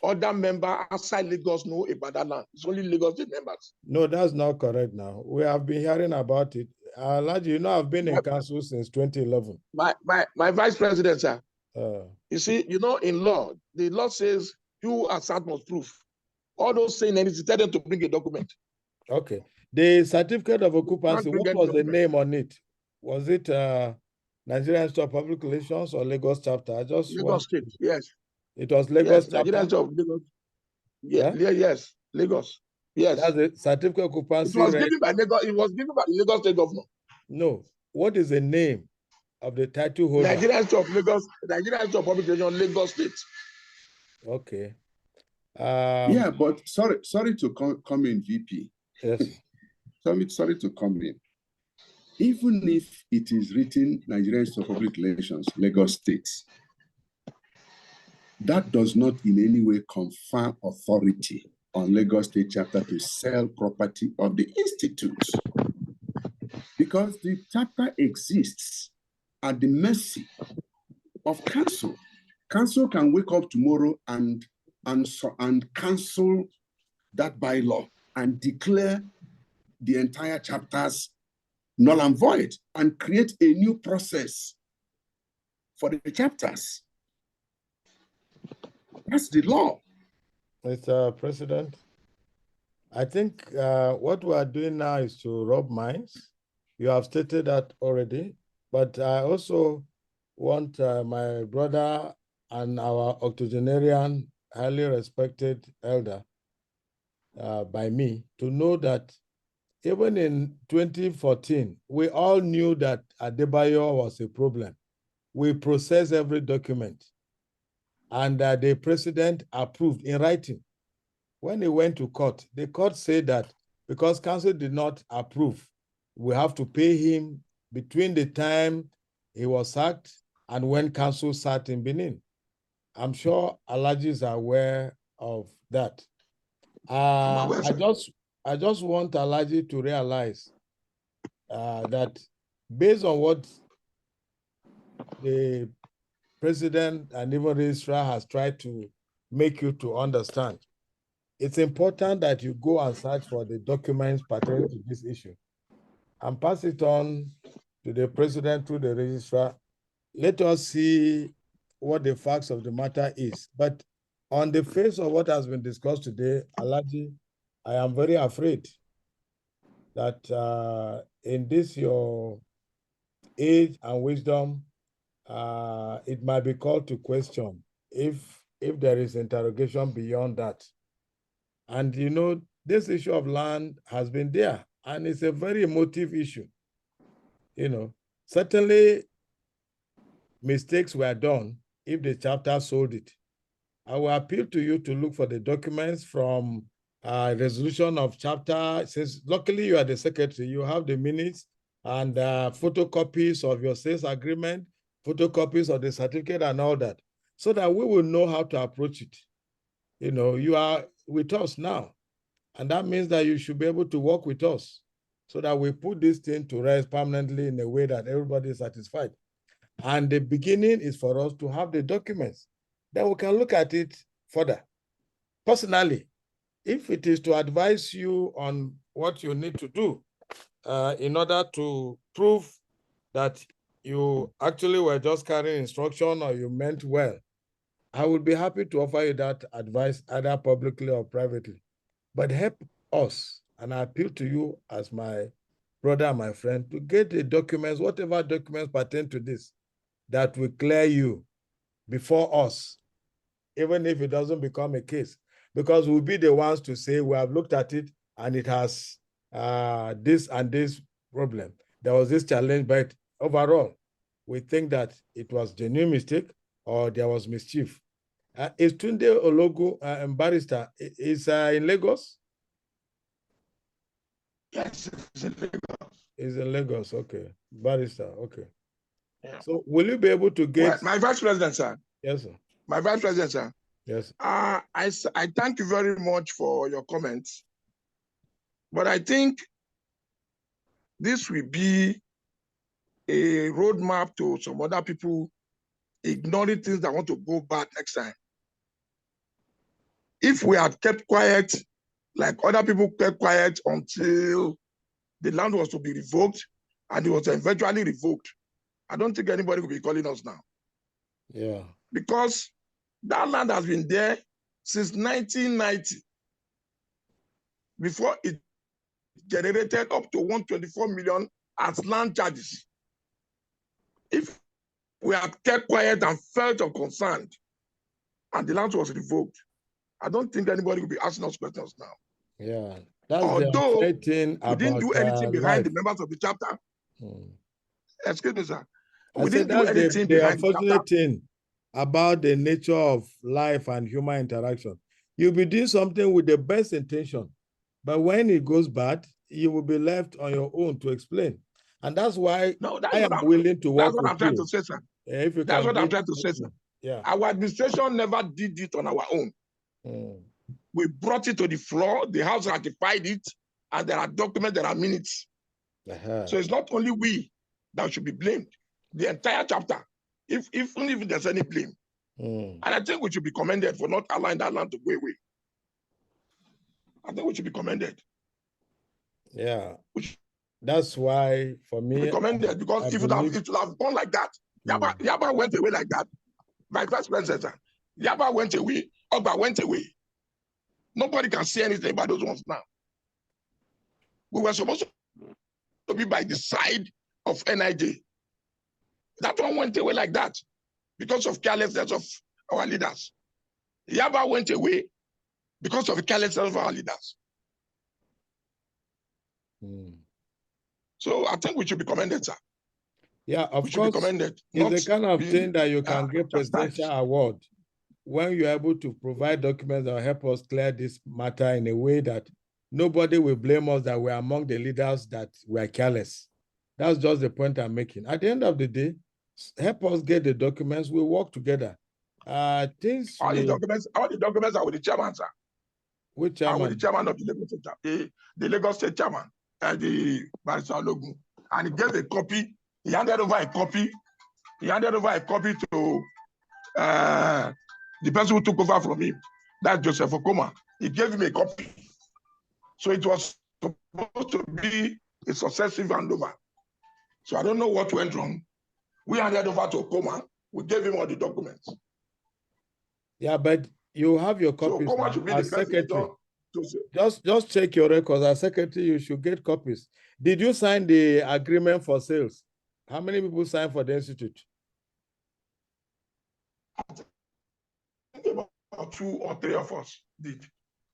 other member outside Lagos know about that land. It's only Lagos State members.
No, that's not correct now. We have been hearing about it. Alhaji, you know, I've been in council since 2011.
My vice president, sir. You see, in law, the law says you assert must prove. All those saying anything, tell them to bring a document.
Okay. The certificate of occupancy, what was the name on it? Was it Nigerian Institute of Public Relations or Lagos chapter?
Lagos State, yes.
It was Lagos chapter?
Nigerian Institute of Lagos. Yes, Lagos. Yes.
That's the certificate of occupancy.
It was given by Lagos. It was given by the Lagos State governor.
No. What is the name of the title holder?
Nigerian Institute of Lagos. Nigerian Institute of Public Relations, Lagos State.
Okay.
Yeah, but sorry to come in, VP.
Yes.
Sorry to come in. Even if it is written Nigerian Institute of Public Relations, Lagos State, that does not in any way confer authority on Lagos State chapter to sell property of the institute. Because the chapter exists at the mercy of council. Council can wake up tomorrow and cancel that bylaw and declare the entire chapters null and void and create a new process for the chapters. That's the law.
Mr. President, I think what we are doing now is to rub minds. You have stated that already, but I also want my brother and our octogenarian, highly respected elder by me to know that even in 2014, we all knew that Adebayo was a problem. We processed every document, and the president approved in writing. When he went to court, the court said that because council did not approve, we have to pay him between the time he was sacked and when council sat in Benin. I'm sure Alhaji is aware of that. I just want Alhaji to realize that based on what the president and even Registrar has tried to make you to understand, it's important that you go and search for the documents pertaining to this issue and pass it on to the president through the registrar. Let us see what the facts of the matter is. But on the face of what has been discussed today, Alhaji, I am very afraid that in this your age and wisdom, it might be called to question if there is interrogation beyond that. And you know, this issue of land has been there, and it's a very emotive issue. You know, certainly mistakes were done if the chapter sold it. I will appeal to you to look for the documents from resolution of chapter. Since luckily you are the secretary, you have the minutes and photocopies of your sales agreement, photocopies of the certificate and all that, so that we will know how to approach it. You know, you are with us now, and that means that you should be able to work with us so that we put this thing to rest permanently in a way that everybody is satisfied. And the beginning is for us to have the documents. Then we can look at it further. Personally, if it is to advise you on what you need to do in order to prove that you actually were just carrying instruction or you meant well, I would be happy to offer you that advice either publicly or privately. But help us, and I appeal to you as my brother and my friend, to get the documents, whatever documents pertain to this, that will clear you before us, even if it doesn't become a case, because we'll be the ones to say we have looked at it and it has this and this problem. There was this challenge, but overall, we think that it was genuine mistake or there was mischief. Is Tunde Ologo barrister is in Lagos?
Yes, it's in Lagos.
Is in Lagos, okay. Barrister, okay. Yeah. So will you be able to get...
Well, my Vice President, sir.
Yes, sir.
My Vice President, sir.
Yes.
I thank you very much for your comments. But I think this will be a roadmap to some other people ignoring things that want to go bad next time. If we had kept quiet, like other people kept quiet until the land was to be revoked and it was eventually revoked, I don't think anybody will be calling us now.
Yeah.
Because that land has been there since 1990, before it generated up to 124 million as land charges. If we had kept quiet and felt concerned and the land was revoked, I don't think anybody will be asking us questions now.
Yeah, that's
although
the thing
we didn't do anything behind
life.
the members of the chapter. Excuse me, sir.
We didn't do anything the unfortunate thing about the nature of life and human interaction. You'll be doing something with the best intention, but when it goes bad, you will be left on your own to explain. And that's why I am willing to work with you.
That's what I'm trying to say, sir.
If you
that's what I'm trying to say, sir.
Yeah.
Our administration never did it on our own. We brought it to the floor, the House ratified it, and there are documents, there are minutes. So it's not only we that should be blamed. The entire chapter, even if there's any blame. And I think we should be commended for not allowing that land to go away. I think we should be commended.
Yeah. That's why, for me,
be commended, because if it would have gone like that, Yaba went away like that. My first president, Yaba went away, Ogba went away. Nobody can say anything about those ones now. We were supposed to be by the side of NIJ. That one went away like that because of carelessness of our leaders. Yaba went away because of the carelessness of our leaders. So I think we should be commended, sir.
Yeah, of
we
course.
Should be commended,
it's the kind of thing that you can get
chastised.
presidential award when you're able to provide documents that will help us clear this matter in a way that nobody will blame us that we're among the leaders that were careless. That's just the point I'm making. At the end of the day, help us get the documents. We work together.
All the documents are with the chairman, sir.
Which chairman?
With the chairman of the Lagos State, the Lagos State chairman, the Barrister Ologun, and he gave a copy. He handed over a copy. He handed over a copy to the person who took over from him. That's Joseph Okoma. He gave him a copy. So it was supposed to be a successive handover. So I don't know what went wrong. We handed over to Okoma. We gave him all the documents.
Yeah, but you have your copies
so Okoma should be the
secretary.
To
just check your records. As secretary, you should get copies. Did you sign the agreement for sales? How many people signed for the institute?
I think about 2 or 3 of us did.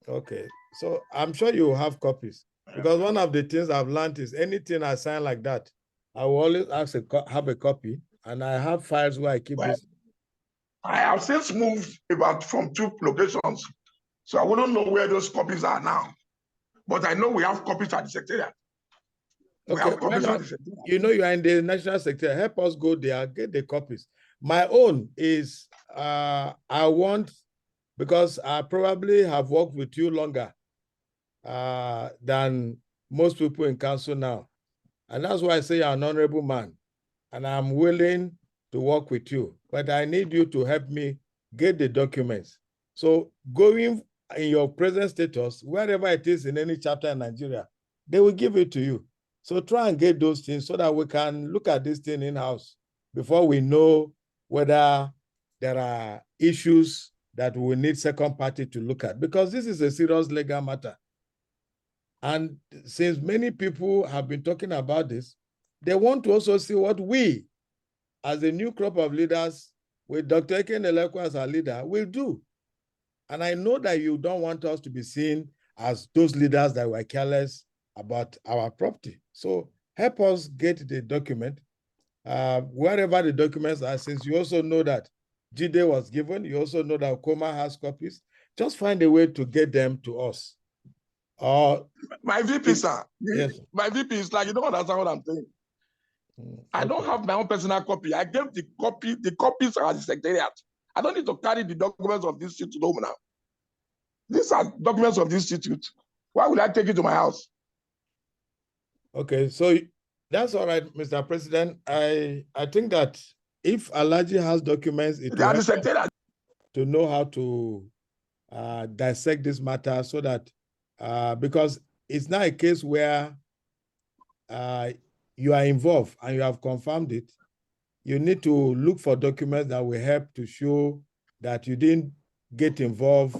Okay, so I'm sure you have copies, because one of the things I've learned is anything I sign like that, I will always have a copy, and I have files where I keep this.
I have since moved about from 2 locations, so I wouldn't know where those copies are now. But I know we have copies at the secretariat.
Okay, you know you are in the national secretariat. Help us go there, get the copies. My own is I want, because I probably have worked with you longer than most people in council now. And that's why I say you're an honorable man. And I'm willing to work with you. But I need you to help me get the documents. So going in your present status, wherever it is in any chapter in Nigeria, they will give it to you. So try and get those things so that we can look at this thing in-house before we know whether there are issues that we need second party to look at, because this is a serious legal matter. And since many people have been talking about this, they want to also see what we, as a new crop of leaders, with Dr. Ekenelekwa as our leader, will do. And I know that you don't want us to be seen as those leaders that were careless about our property. So help us get the document, wherever the documents are, since you also know that Jide was given, you also know that Okoma has copies, just find a way to get them to us.
My VP, sir.
Yes.
My VP is like, you don't understand what I'm saying. Okay. I don't have my own personal copy. I gave the copies are at the secretariat. I don't need to carry the documents of this institute home now. These are documents of this institute. Why would I take it to my house?
Okay, so that's all right, Mr. President. I think that if Alhaji has documents, it will help to know how to dissect this matter, so that because it's not a case where you are involved and you have confirmed it. You need to look for documents that will help to show that you didn't get involved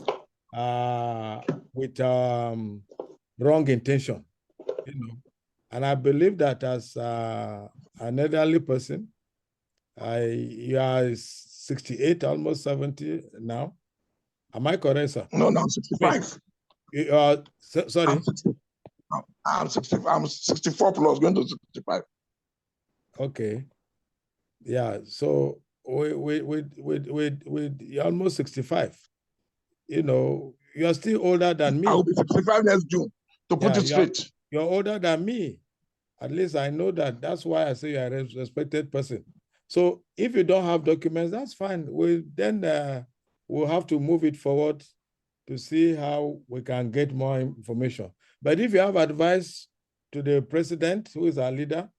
with wrong intention, you know. And I believe that as an elderly person, you are 68, almost 70 now. Am I correct, sir?
No, I'm 65.
Sorry?
I'm 64 plus, going to 65.
Okay. Yeah, so with you're almost 65. You know, you're still older than me.
I will be 65 next June, to put it straight.
You're older than me. At least I know that. That's why I say you're a respected person. So if you don't have documents, that's fine. We'll have to move it forward to see how we can get more information. But if you have advice to the president, who is our leader,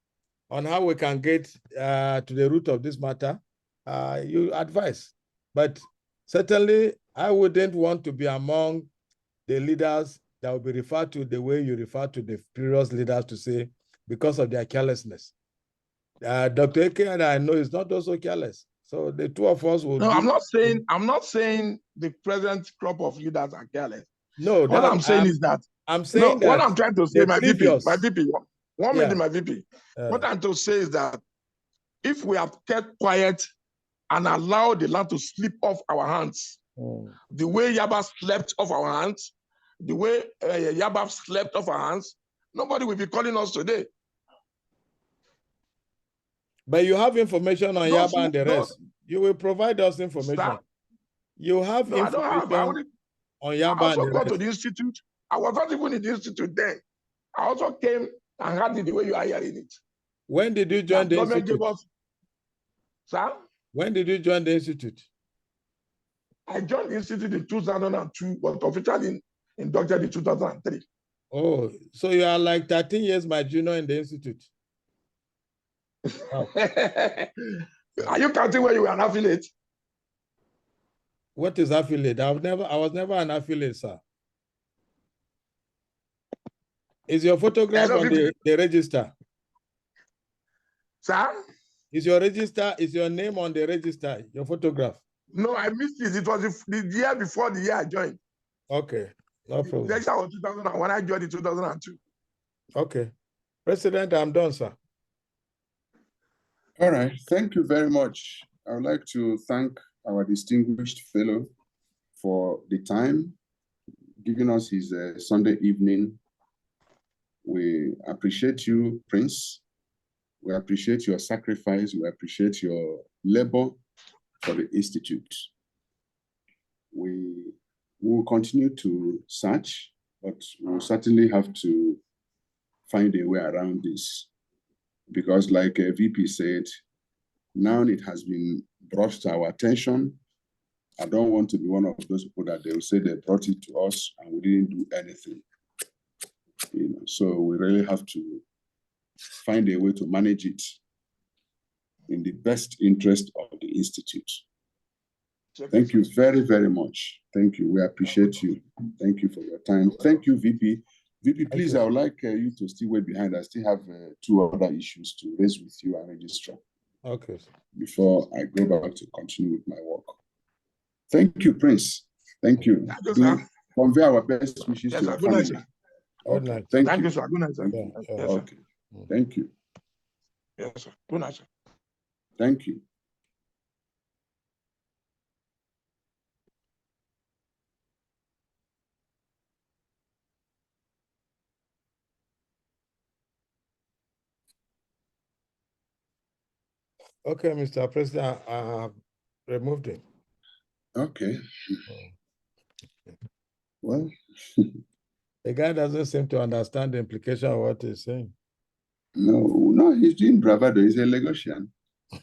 on how we can get to the root of this matter, you advise. But certainly, I wouldn't want to be among the leaders that will be referred to the way you refer to the previous leaders, to say, because of their carelessness. Dr. Eke and I know is not also careless. So the two of us will.
No, I'm not saying the present crop of leaders are careless.
No,
what I'm saying is that
I'm saying
no, what I'm trying to say, my VP, one minute, my VP. What I'm to say is that if we have kept quiet and allowed the land to slip off our hands, the way Yaba slept off our hands, the way Yaba slept off our hands, nobody will be calling us today.
But you have information on Yaba and the rest. You will provide us information.
Sir?
You have
No,
information
I don't have.
on Yaba
I also
and the
got
rest.
to the institute. I was not even in the institute then. I also came and heard it the way you are hearing it.
When did you join the
government
institute?
gave us, sir?
When did you join the institute?
I joined the institute in 2002, but officially inducted in 2003.
Oh, so you are like 13 years my junior in the institute.
Oh. Are you counting when you were an affiliate?
What is affiliate? I was never an affiliate, sir. Is your photograph on the register?
Sir?
Is your name on the register, your photograph?
No, I missed it. It was the year before the year I joined.
Okay, no problem.
The election was 2001 when I joined in 2002.
Okay. President, I'm done, sir.
All right, thank you very much. I would like to thank our distinguished fellow for the time, giving us his Sunday evening. We appreciate you, Prince. We appreciate your sacrifice. We appreciate your labor for the Institute. We will continue to search, but we'll certainly have to find a way around this. Because like a VP said, now it has been brought to our attention. I don't want to be one of those people that they will say they brought it to us and we didn't do anything. You know, so we really have to find a way to manage it in the best interest of the Institute. Thank you very, very much. Thank you. We appreciate you. Thank you for your time. Thank you, VP. VP, please, I would like you to still wait behind. I still have 2 other issues to raise with you and registrar. Okay. Before I go back to continue with my work. Thank you, Prince. Thank you. Convey our best wishes to your family.
Good night.
Thank you,
sir. Good night, sir.
Yes, okay. Thank you.
Yes, sir. Good night, sir.
Thank you.
Okay, Mr. President, I have removed it.
Okay. Well,
the guy doesn't seem to understand the implication of what he's saying.
No, he's doing bravado. He's a Lagosian. A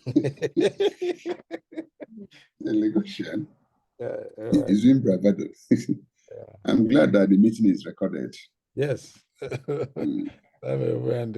Lagosian. Right. He's doing bravado. I'm glad that the meeting is recorded.
Yes. Let me end it.